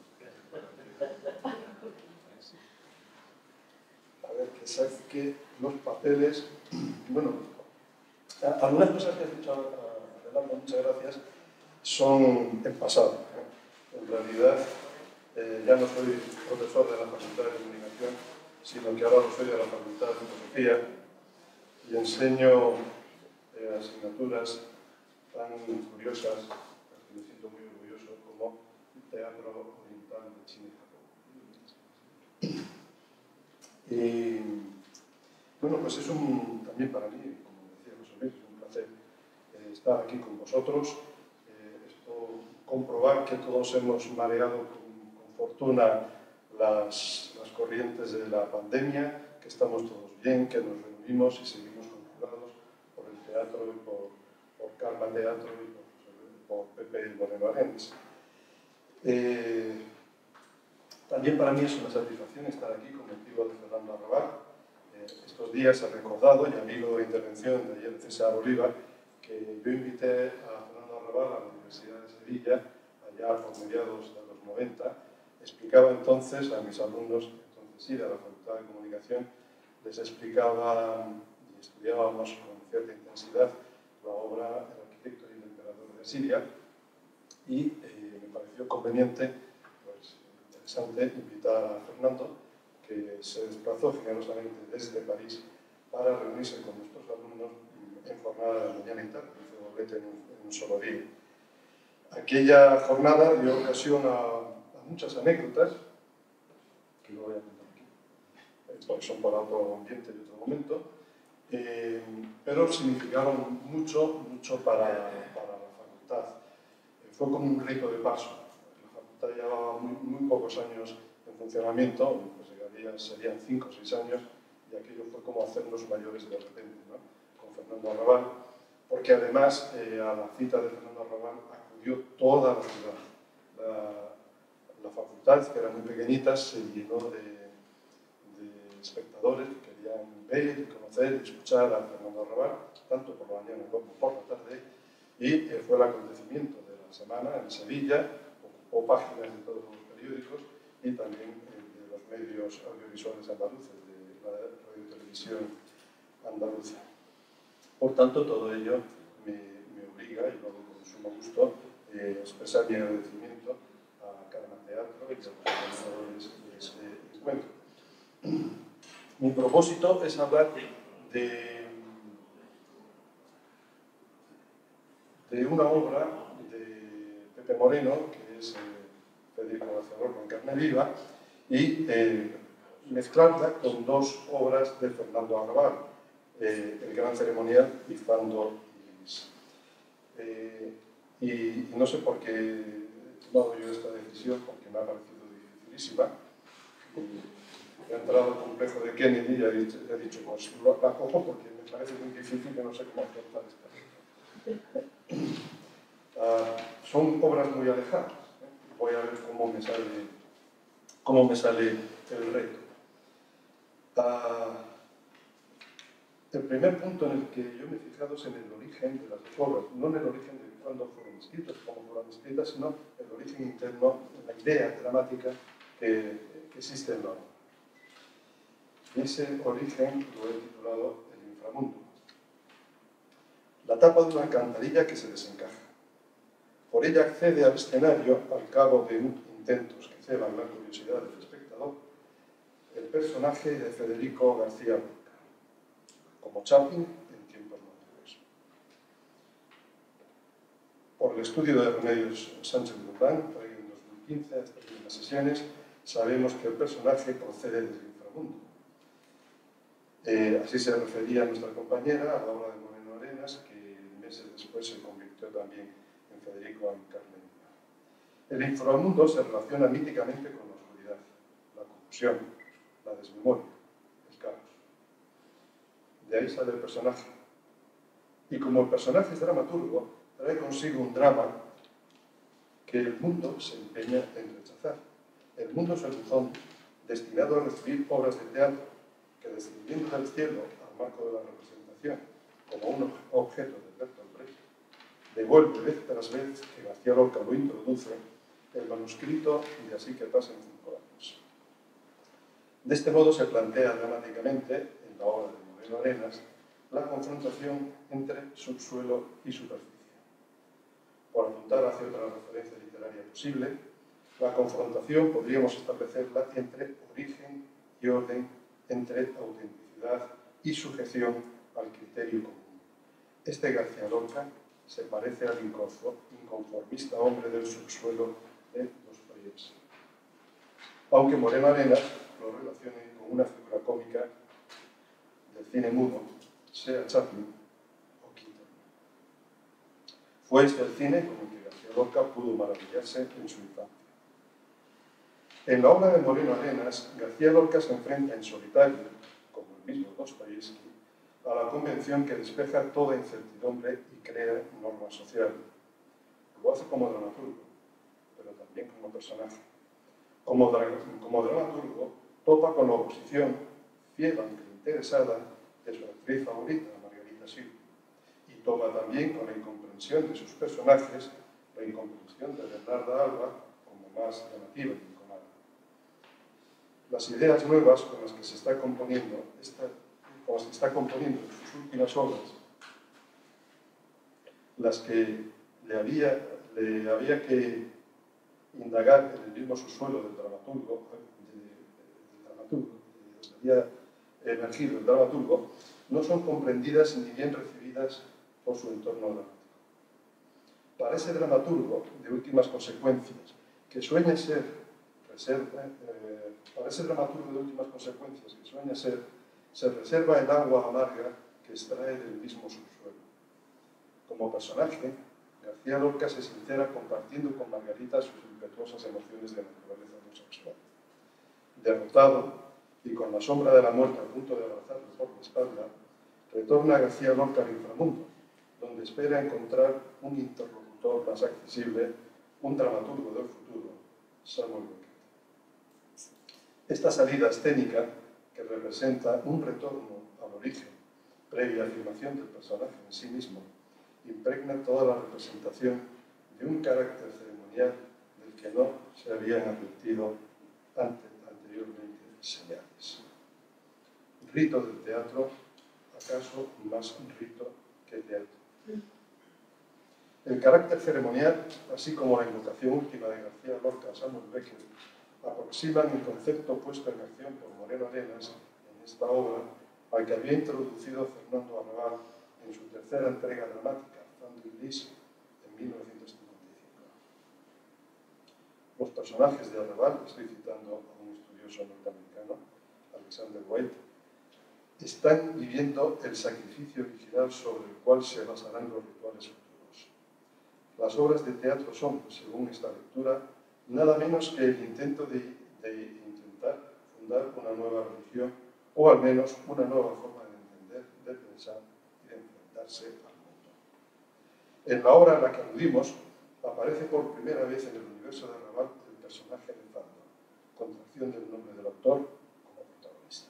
A ver, que saque los papeles. Bueno, algunas cosas que has dicho adelante, muchas gracias, son en pasado. En realidad, ya no soy profesor de la Facultad de Comunicación, sino que ahora lo soy de la Facultad de Filosofía y enseño asignaturas tan curiosas, las que me siento muy orgulloso, como teatro oriental de China y Japón. Y bueno, pues es también para mí, como decía José Luis, es un placer estar aquí con vosotros, comprobar que todos hemos mareado con fortuna las corrientes de la pandemia, que estamos todos bien, que nos reunimos y seguimos conjurados por el teatro y por Karma Teatro y por Pepe Moreno Arenas. También para mí es una satisfacción estar aquí con motivo de Fernando Arrabal. Estos días he recordado, y al hilo de intervención de ayer de César Oliva, que yo invité a Fernando Arrabal a la Universidad de Sevilla, allá por mediados de los 90. Explicaba entonces a mis alumnos, entonces sí, de la Facultad de Comunicación, les explicaba y estudiábamos con cierta intensidad la obra El arquitecto y el emperador de Asiria, y me pareció conveniente, pues interesante, invitar a Fernando, que se desplazó generosamente desde París para reunirse con nuestros alumnos en jornada de mañana y tarde, hizo doblete en un solo día. Aquella jornada dio ocasión a muchas anécdotas, que no voy a contar aquí, porque son para otro ambiente y otro momento, pero significaron mucho para la facultad. Fue como un rito de paso. La facultad llevaba muy pocos años en funcionamiento, pues serían 5 o 6 años, y aquello fue como hacernos mayores de repente, ¿no? Con Fernando Arrabal, porque además a la cita de Fernando Arrabal acudió toda la ciudad. La facultad, que era muy pequeñita, se llenó de espectadores que querían ver y conocer y escuchar a Fernando Arrabal, tanto por la mañana como por la tarde, y fue el acontecimiento de la semana en Sevilla, ocupó páginas de todos los periódicos y también de los medios audiovisuales andaluces, de la radio y televisión andaluza. Por tanto, todo ello me obliga, y lo hago con sumo gusto, a expresar mi agradecimiento a Karma Teatro y a los organizadores de este encuentro. Mi propósito es hablar de una obra de Pepe Moreno, que es Federico Lazarro con carne viva, y mezclarla con dos obras de Fernando Arrabal, El Gran Ceremonial y Fando y Luis. Y no sé por qué tomado yo esta decisión porque me ha parecido dificilísima. He entrado al complejo de Kennedy y he dicho, pues la cojo porque me parece muy difícil que no sé cómo afrontar esta. Son obras muy alejadas. Voy a ver cómo me sale el reto. El primer punto en el que yo me he fijado es en el origen de las obras, no en el origen de cuándo fueron escritas, cómo fueron escritas, sino el origen interno, la idea dramática que existe en la obra. Y ese origen lo he titulado El inframundo. La tapa de una alcantarilla que se desencaja. Por ella accede al escenario, al cabo de intentos que ceban la curiosidad del espectador, el personaje de Federico García Lorca, como Chaplin en tiempos modernos. Por el estudio de Remedios Sánchez Guzmán, traído en 2015 a estas mismas sesiones, sabemos que el personaje procede del inframundo. Así se refería a nuestra compañera, a la obra de Moreno Arenas, que meses después se convirtió también en Federico Carmen. El inframundo se relaciona míticamente con la oscuridad, la confusión, la desmemoria, el caos. De ahí sale el personaje. Y como el personaje es dramaturgo, trae consigo un drama que el mundo se empeña en rechazar. El mundo es el buzón destinado a recibir obras de teatro que, descendiendo del cielo al marco de la representación como un objeto de Bertolt Brecht, devuelve vez tras vez que García Lorca lo introduce el manuscrito de Así que pasen 5 años. De este modo se plantea dramáticamente, en la obra de Moreno Arenas, la confrontación entre subsuelo y superficie. Por apuntar hacia otra referencia literaria posible, la confrontación podríamos establecerla entre origen y orden, entre autenticidad y sujeción al criterio común. Este García Lorca se parece al inconformista hombre del subsuelo de Dostoyevski. Aunque Moreno Arenas lo relacione con una figura cómica del cine mudo, sea Chaplin o Keaton. Fue este el cine con el que García Lorca pudo maravillarse en su infancia. En la obra de Moreno Arenas, García Lorca se enfrenta en solitario, como el mismo Dostoyevski, a la convención que despeja toda incertidumbre y crea norma social. Lo hace como dramaturgo, pero también como personaje. Como dramaturgo, topa con la oposición, fiel aunque interesada, de su actriz favorita, Margarita Sirgu, y topa también con la incomprensión de sus personajes, la incomprensión de Bernarda Alba, como más llamativa y incomada. Las ideas nuevas con las que se está componiendo en sus últimas obras, las que le había que indagar en el mismo subsuelo del dramaturgo, había emergido el dramaturgo, no son comprendidas ni bien recibidas por su entorno dramático. Para ese dramaturgo de últimas consecuencias, que sueña ser, se reserva el agua amarga que extrae del mismo subsuelo. Como personaje, García Lorca se sincera compartiendo con Margarita sus impetuosas emociones de naturaleza homosexual. Derrotado y con la sombra de la muerte a punto de abrazarlo por la espalda, retorna García Lorca al inframundo, donde espera encontrar un interlocutor más accesible, un dramaturgo del futuro, Samuel Beckett. Esta salida escénica, que representa un retorno al origen, previa afirmación del personaje en sí mismo, impregna toda la representación de un carácter ceremonial del que no se habían advertido anteriormente señales. Rito del teatro, acaso más un rito que teatro. El carácter ceremonial, así como la invocación última de García Lorca a Samuel Beckett, aproximan el concepto puesto en acción por Moreno Arenas en esta obra, al que había introducido Fernando Arrabal en su tercera entrega dramática, Thunder Lis, en 1955. Los personajes de Arrabal, estoy citando a un estudioso norteamericano, Alexander White, están viviendo el sacrificio original sobre el cual se basarán los rituales futuros. Las obras de teatro son, según esta lectura, nada menos que el intento de intentar fundar una nueva religión, o al menos una nueva forma de entender, de pensar y de enfrentarse al mundo. En la obra a la que aludimos, aparece por primera vez en el universo de Raval el personaje de Fando, contracción del nombre del autor, como protagonista.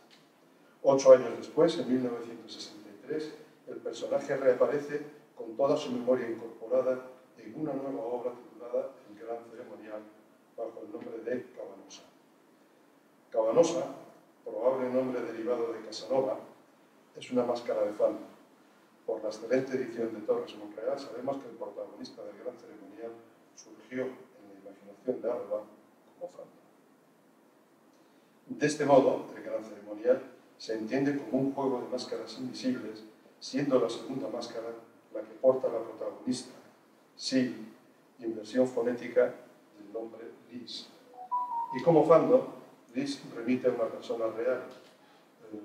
8 años después, en 1963, el personaje reaparece con toda su memoria incorporada en una nueva obra titulada El Gran Ceremonial, bajo el nombre de Cabanosa. Cabanosa, probable nombre derivado de Casanova, es una máscara de Fando. Por la excelente edición de Torres Monreal sabemos que el protagonista del Gran Ceremonial surgió en la imaginación de Arrabal como Fando. De este modo, el Gran Ceremonial se entiende como un juego de máscaras invisibles, siendo la segunda máscara la que porta la protagonista, Sil, inversión fonética del nombre Lis. Y como Fando, Lis remite a una persona real,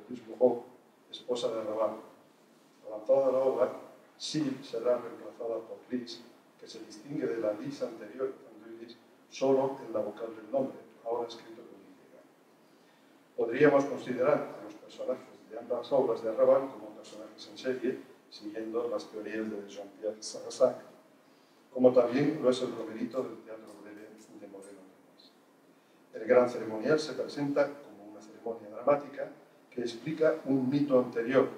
Lis Bourbeau, esposa de Raval. Avanzada la obra, Sil será reemplazada por Lis, que se distingue de la Lis anterior, Fando y Lis, solo en la vocal del nombre, ahora escrito con Y. Podríamos considerar a los personajes de ambas obras de Arrabal como personajes en serie, siguiendo las teorías de Jean-Pierre Sarrasac, como también lo es el Romerito del teatro breve de Moreno Reyes. El Gran Ceremonial se presenta como una ceremonia dramática que explica un mito anterior,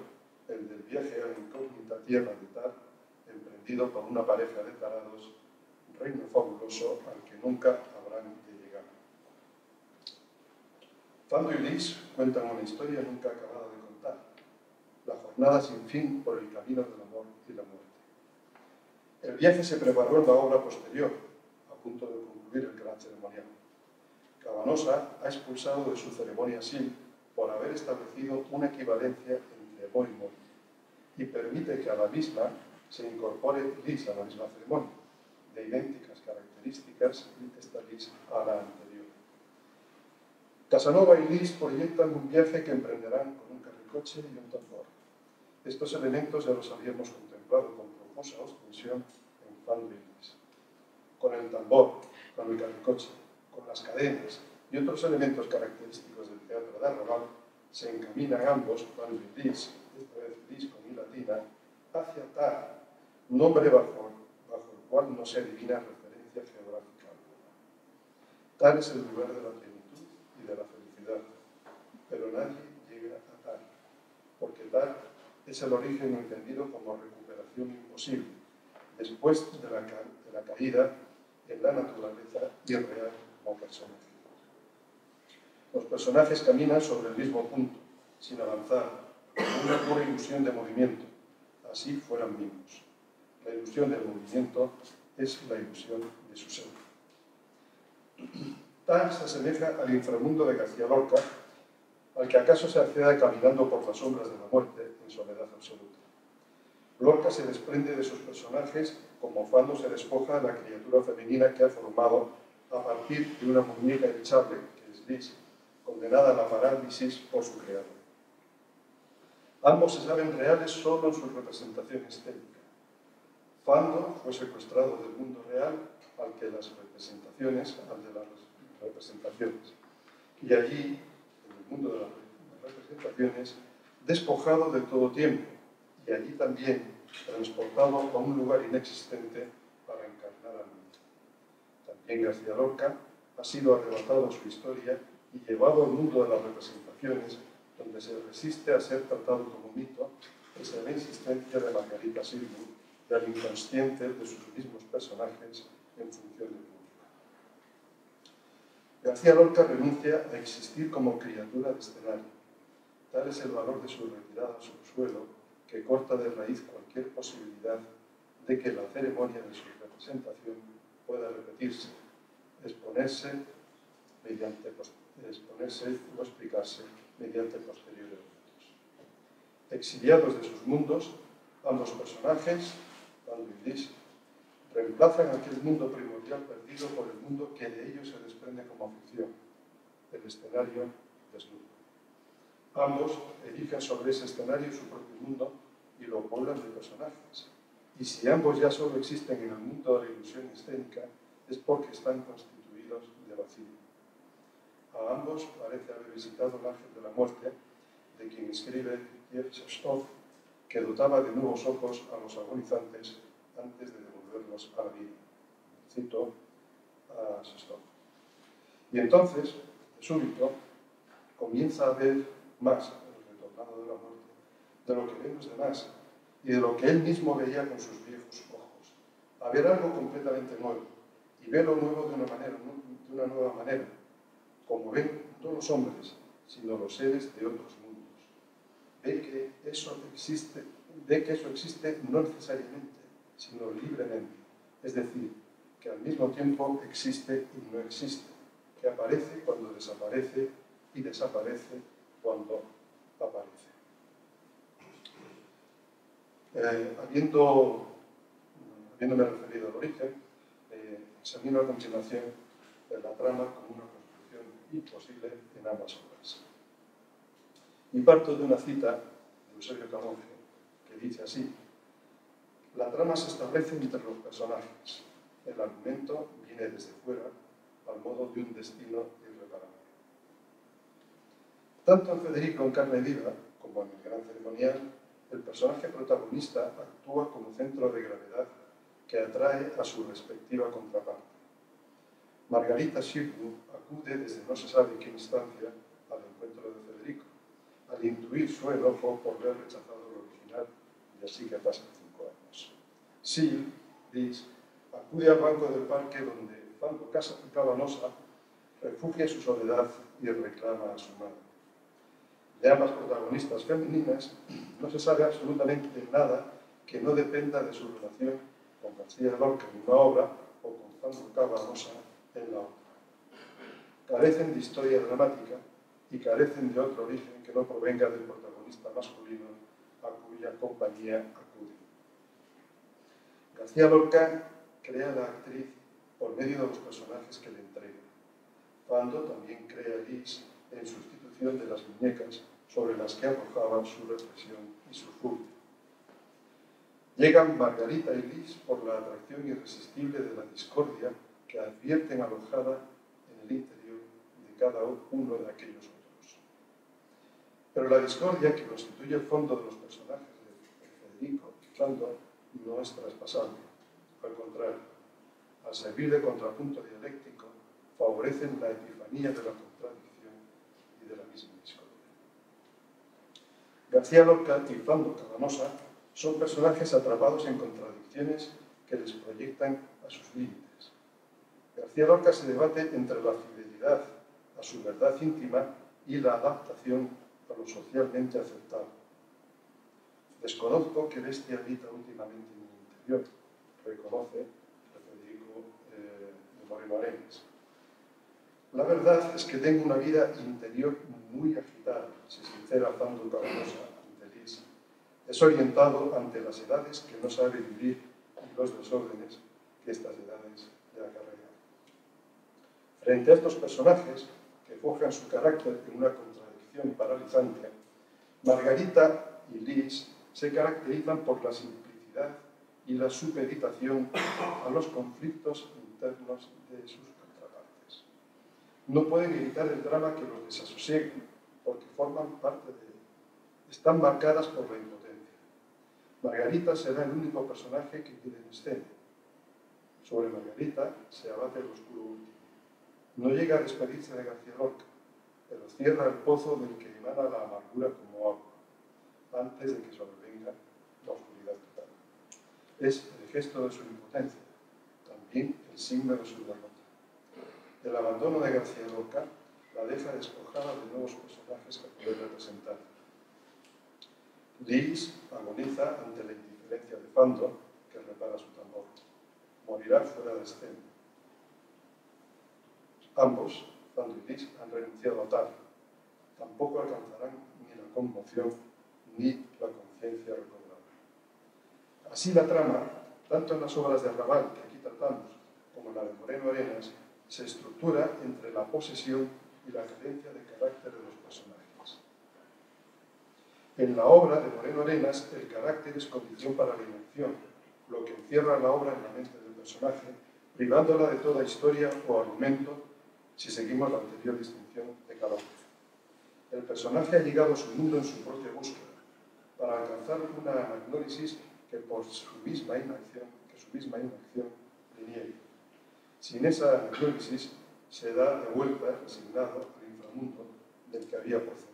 el del viaje a la incógnita tierra de Tar, emprendido por una pareja de tarados, reino fabuloso al que nunca habrán de llegar. Fando y Lis cuentan una historia nunca acabada de contar, la jornada sin fin por el camino del amor y la muerte. El viaje se preparó en la obra posterior, a punto de concluir el Gran Ceremonial. Cabanosa ha expulsado de su ceremonia Sil por haber establecido una equivalencia entre amor y muerte, y permite que a la misma se incorpore Lis a la misma ceremonia, de idénticas características esta Lis a la anterior. Casanova y Lis proyectan un viaje que emprenderán con un carricoche y un tambor. Estos elementos ya los habíamos contemplado con profusa ostensión en Fando y Lis. Con el tambor, con el carricoche, con las cadenas y otros elementos característicos del teatro de Arrabal, se encaminan ambos, Fando y Lis, esta vez Lis con I latina, hacia Tar, nombre bajo el cual no se adivina referencia geográfica alguna. Tar es el lugar de la plenitud y de la felicidad, pero nadie llega a Tar, porque Tar es el origen entendido como recuperación imposible, después de la caída en la naturaleza irreal como personaje. Los personajes caminan sobre el mismo punto, sin avanzar, con una pura ilusión de movimiento, así fueran mismos. La ilusión del movimiento es la ilusión de su ser. Tar se asemeja al inframundo de García Lorca, al que acaso se acceda caminando por las sombras de la muerte en soledad absoluta. Lorca se desprende de sus personajes como Fando se despoja de la criatura femenina que ha formado a partir de una muñeca hinchable, que es Lis, condenada a la parálisis por su creador. Ambos se saben reales solo en su representación estética. Fando fue secuestrado del mundo real al de las representaciones, y allí, en el mundo de las representaciones, despojado de todo tiempo, y allí también transportado a un lugar inexistente para encarnar al mundo. También García Lorca ha sido arrebatado a su historia y llevado al mundo de las representaciones, donde se resiste a ser tratado como mito, pese a la insistencia de Margarita Sirgu y al inconsciente de sus mismos personajes en función del público. García Lorca renuncia a existir como criatura de escenario. Tal es el valor de su retirada al subsuelo, que corta de raíz cualquier posibilidad de que la ceremonia de su representación pueda repetirse, exponerse o explicarse mediante posteriores eventos. Exiliados de sus mundos, ambos personajes, Fando y Lis, reemplazan aquel mundo primordial perdido por el mundo que de ellos se desprende como ficción, el escenario desnudo. Ambos erigen sobre ese escenario su propio mundo y lo poblan de personajes, y si ambos ya solo existen en el mundo de la ilusión escénica, es porque están constituidos de vacío. A ambos parece haber visitado el ángel de la muerte, de quien escribe Pierre Chastov, que dotaba de nuevos ojos a los agonizantes antes de devolverlos a la vida. Cito a Chastov. Y entonces, de súbito, comienza a ver más el retornado de la muerte, de lo que ven los demás y de lo que él mismo veía con sus viejos ojos. A ver algo completamente nuevo, y ve lo nuevo de una nueva manera, como ven no los hombres, sino los seres de otros mundos. Ve que eso existe no necesariamente, sino libremente, es decir, que al mismo tiempo existe y no existe, que aparece cuando desaparece y desaparece cuando aparece. Habiéndome referido al origen, examino a continuación la trama como una construcción imposible en ambas obras. Y parto de una cita de Eusebio Camonge, que dice así: la trama se establece entre los personajes, el argumento viene desde fuera, al modo de un destino irreparable. Tanto en Federico en carne viva, como en el gran ceremonial, el personaje protagonista actúa como centro de gravedad que atrae a su respectiva contraparte. Margarita Schirgu acude desde no se sabe qué instancia al encuentro de Federico, al intuir su enojo por ver rechazado lo original, y así que pasan 5 años. Sil, Liz, acude al banco del parque donde Fando Cabañosa refugia su soledad y reclama a su madre. De ambas protagonistas femeninas no se sabe absolutamente nada que no dependa de su relación con García Lorca en una obra o con Fando Cabañosa en la otra. Carecen de historia dramática y carecen de otro origen que no provenga del protagonista masculino a cuya compañía acude. García Lorca crea a la actriz por medio de los personajes que le entrega. Fando también crea a Liz en sustitución de las muñecas sobre las que arrojaban su represión y su furia. Llegan Margarita y Liz por la atracción irresistible de la discordia que advierten alojada en el interior de cada uno de aquellos otros. Pero la discordia que constituye el fondo de los personajes de Federico y Fando no es traspasable. Al contrario, al servir de contrapunto dialéctico, favorecen la epifanía de la contradicción y de la misma discordia. García Lorca y Fando Cabañosa son personajes atrapados en contradicciones que les proyectan a sus límites. García Lorca se debate entre la fidelidad a su verdad íntima y la adaptación a lo socialmente aceptable. Desconozco qué bestia habita últimamente en mi interior, reconoce Federico de Moreno Arenas. La verdad es que tengo una vida interior muy agitada, se sincera Fando Cabañosa ante Liz. Es orientado ante las edades que no sabe vivir y los desórdenes que estas edades le acarrean. Frente a estos personajes, que forjan su carácter en una contradicción paralizante, Margarita y Liz se caracterizan por la simplicidad y la supeditación a los conflictos internos de sus contrapartes. No pueden evitar el drama que los desasosiega, porque forman parte de él. Están marcadas por la impotencia. Margarita será el único personaje que quede en escena. Sobre Margarita se abate el oscuro último. No llega a despedirse de García Lorca, pero cierra el pozo del que emana la amargura como agua, antes de que sobrevenga la oscuridad total. Es el gesto de su impotencia, también el signo de su derrota. El abandono de García Lorca la deja despojada de nuevos personajes que puede representar. Liz agoniza ante la indiferencia de Fando, que repara su tambor. Morirá fuera de escena. Ambos, Fando y Liz, han renunciado a tal. Tampoco alcanzarán ni la conmoción ni la conciencia recobrada. Así la trama, tanto en las obras de Arrabal, que aquí tratamos, como en la de Moreno Arenas, se estructura entre la posesión y la carencia de carácter de los personajes. En la obra de Moreno Arenas, el carácter es condición para la inacción, lo que encierra la obra en la mente del personaje, privándola de toda historia o argumento si seguimos la anterior distinción de cada uno. El personaje ha llegado a su mundo en su propia búsqueda, para alcanzar una anagnórisis que su misma inacción le niegue. Sin esa anagnórisis se da de vuelta resignado al inframundo del que había procedido.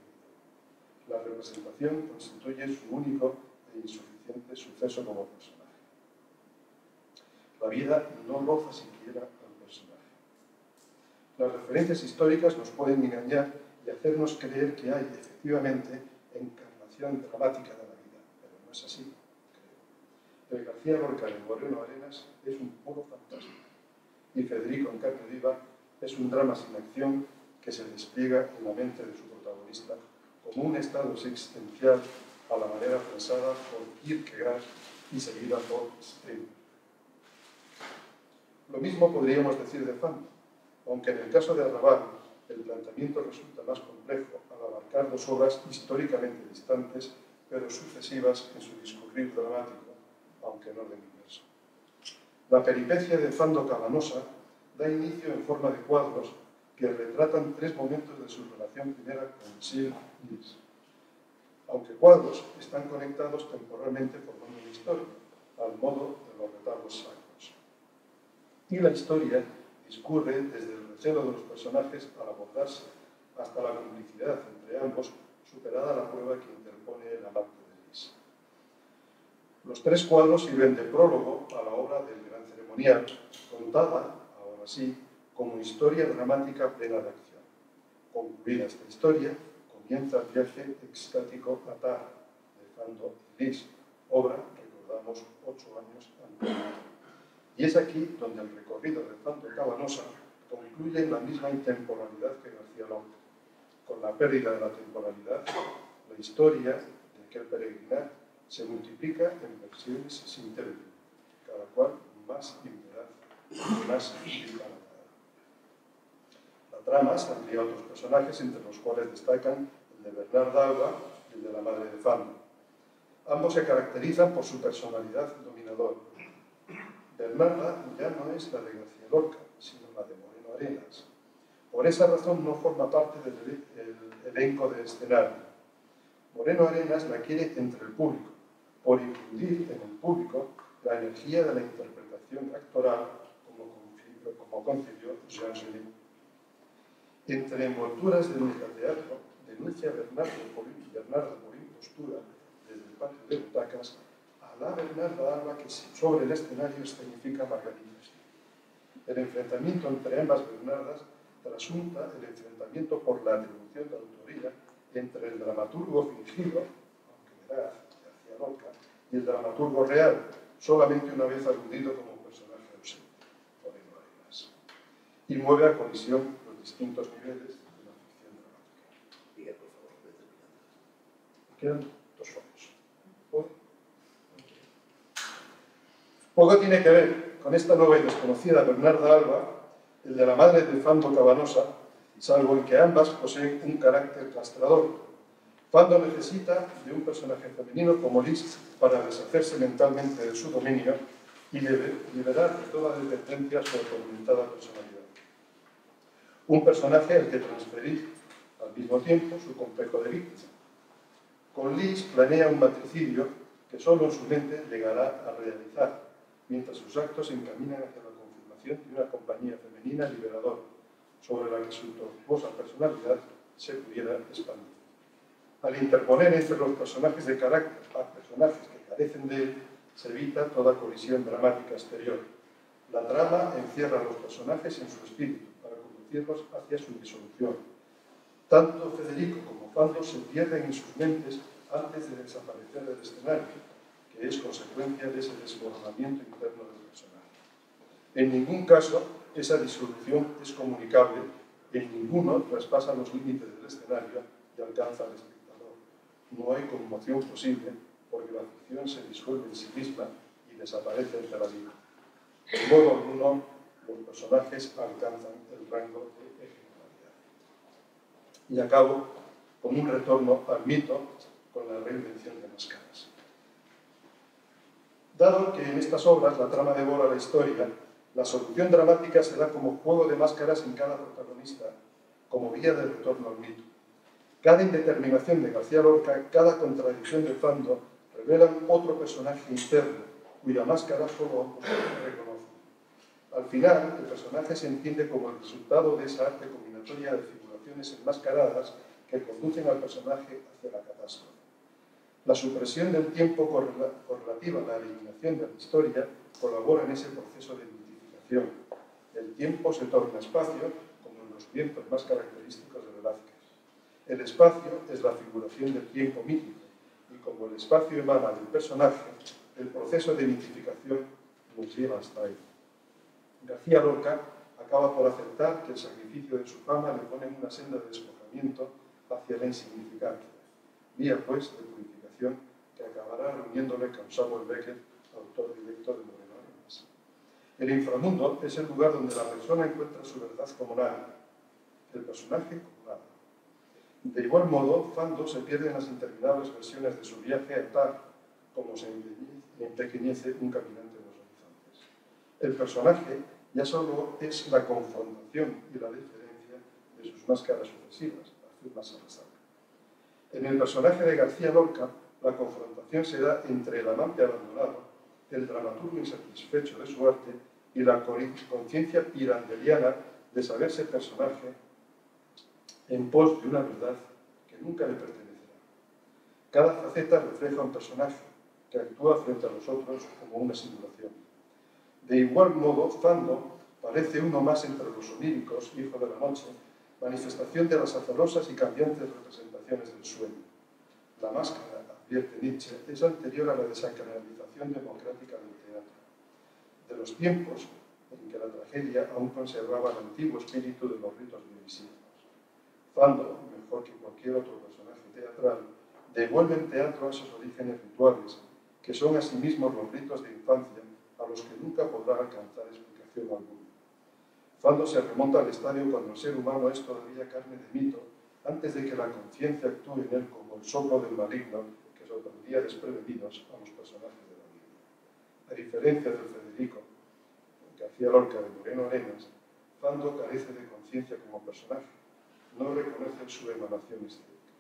La representación constituye su único e insuficiente suceso como personaje. La vida no roza siquiera al personaje. Las referencias históricas nos pueden engañar y hacernos creer que hay, efectivamente, encarnación dramática de la vida, pero no es así, creo. El García Lorca de Moreno Arenas es un puro fantasma, y Federico en carne viva es un drama sin acción que se despliega en la mente de su protagonista como un estado existencial a la manera pensada por Kierkegaard y seguida por Strindberg. Lo mismo podríamos decir de Fando, aunque en el caso de Arrabal el planteamiento resulta más complejo al abarcar dos obras históricamente distantes, pero sucesivas en su discurrir dramático, aunque en orden inverso. La peripecia de Fando Cabanosa da inicio en forma de cuadros que retratan tres momentos de su relación primera con Gilles Lis. Aunque cuadros están conectados temporalmente formando una historia, al modo de los retablos sacros. Y la historia discurre desde el recelo de los personajes al abordarse hasta la complicidad entre ambos, superada la prueba que interpone el amante de Lis. Los tres cuadros sirven de prólogo a la obra del gran ceremonial, contada, ahora sí, como historia dramática plena de acción. Concluida esta historia, comienza el viaje extático a Tara, de Fando y Lis, obra, recordamos, 8 años antes. Y es aquí donde el recorrido de Fando Cabanosa concluye en la misma intemporalidad que García Lorca. Con la pérdida de la temporalidad, la historia de aquel peregrinar se multiplica en versiones sin término, cada cual más inveraz y más disparada. La trama se amplía a otros personajes, entre los cuales destacan el de Bernarda Alba y el de la madre de Fando. Ambos se caracterizan por su personalidad dominadora. Bernarda ya no es la de García Lorca, sino la de Moreno Arenas. Por esa razón no forma parte del elenco de escenario. Moreno Arenas la quiere entre el público, por infundir en el público la energía de la interpretación actoral como concibió Jean Genet. Entre envolturas del metateatro, denuncia Bernarda por impostura desde el patio de butacas a la Bernarda Alba que sobre el escenario escenifica Margaritas. El enfrentamiento entre ambas Bernardas trasunta el enfrentamiento por la atribución de autoría entre el dramaturgo fingido, aunque veraz, García Lorca, y el dramaturgo real, solamente una vez aludido como personaje ausente, Moreno Arenas, y mueve a colisión los distintos niveles de la ficción dramática. Miguel, por favor, vete terminando. Quedan 2 folios. Poco tiene que ver con esta nueva y desconocida Bernarda Alba, el de la madre de Fando Cabanosa, salvo en que ambas poseen un carácter castrador. Fando necesita de un personaje femenino como Lis para deshacerse mentalmente de su dominio y liberar de toda dependencia su atormentada personalidad. Un personaje al que transferir al mismo tiempo su complejo de víctima. Con Lis planea un matricidio que solo en su mente llegará a realizar, mientras sus actos se encaminan hacia la confirmación de una compañía femenina liberadora, sobre la que su tortuosa personalidad se pudiera expandir. Al interponer entre los personajes de carácter a personajes que carecen de él, se evita toda colisión dramática exterior. La trama encierra a los personajes en su espíritu para conducirlos hacia su disolución. Tanto Federico como Fando se pierden en sus mentes antes de desaparecer del escenario, que es consecuencia de ese desmoronamiento interno del personaje. En ningún caso esa disolución es comunicable, en ninguno traspasa los límites del escenario y alcanza al espectador. No hay conmoción posible porque la ficción se disuelve en sí misma y desaparece ante la vida. De modo alguno, los personajes alcanzan el rango de ejemplaridad. Y acabo con un retorno al mito con la reinvención de máscaras. Dado que en estas obras la trama devora la historia, la solución dramática se da como juego de máscaras en cada protagonista, como vía de retorno al mito. Cada indeterminación de García Lorca, cada contradicción de Fando, revelan otro personaje interno, cuya máscara solo ambos reconocen. Al final, el personaje se entiende como el resultado de esa arte combinatoria de figuraciones enmascaradas que conducen al personaje hacia la catástrofe. La supresión del tiempo correlativa a la eliminación de la historia colabora en ese proceso de identificación. El tiempo se torna espacio, como en los lienzos más característicos de Velázquez. El espacio es la figuración del tiempo mítico, y como el espacio emana del personaje, el proceso de identificación nos lleva hasta él. García Lorca acaba por aceptar que el sacrificio de su fama le pone en una senda de despojamiento hacia la insignificancia, vía pues de purificación que acabará reuniéndole con Samuel Beckett, autor directo de Moreno Arenas. El inframundo es el lugar donde la persona encuentra su verdad como nada, el personaje como nada. De igual modo, Fando se pierde en las interminables versiones de su viaje a Tar, como se empequeñece un caminante en los horizontes. El personaje ya solo es la confrontación y la diferencia de sus máscaras sucesivas, afirma Salazar. En el personaje de García Lorca, la confrontación se da entre el amante abandonado, el dramaturgo insatisfecho de su arte y la conciencia pirandeliana de saberse personaje en pos de una verdad que nunca le pertenecerá. Cada faceta refleja un personaje que actúa frente a los otros como una simulación. De igual modo, Fando parece uno más entre los oníricos, hijo de la noche, manifestación de las azarosas y cambiantes representaciones del sueño. La máscara, advierte Nietzsche, es anterior a la desacralización democrática del teatro, de los tiempos en que la tragedia aún conservaba el antiguo espíritu de los ritos divisivos. Fando, mejor que cualquier otro personaje teatral, devuelve el teatro a esos orígenes rituales, que son asimismo los ritos de infancia a los que nunca podrá alcanzar explicación alguna. Fando se remonta al estadio cuando el ser humano es todavía carne de mito, antes de que la conciencia actúe en él como el soplo del maligno que sorprendía desprevenidos a los personajes de la Biblia. A diferencia de Federico García Lorca de Moreno Arenas, Fando carece de conciencia como personaje, no reconoce su emanación estética.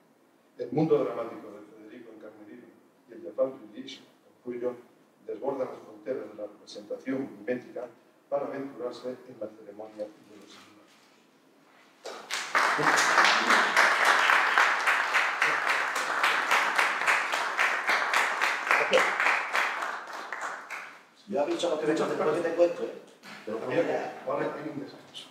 El mundo dramático de Federico en carne viva y el de Fando y Lis, concluyo, desbordan las fronteras de la representación mimética para aventurarse en la ceremonia de los siglos. Yo he dicho lo que me he hecho después que te cuento, ¿eh? Vale, hay un descanso.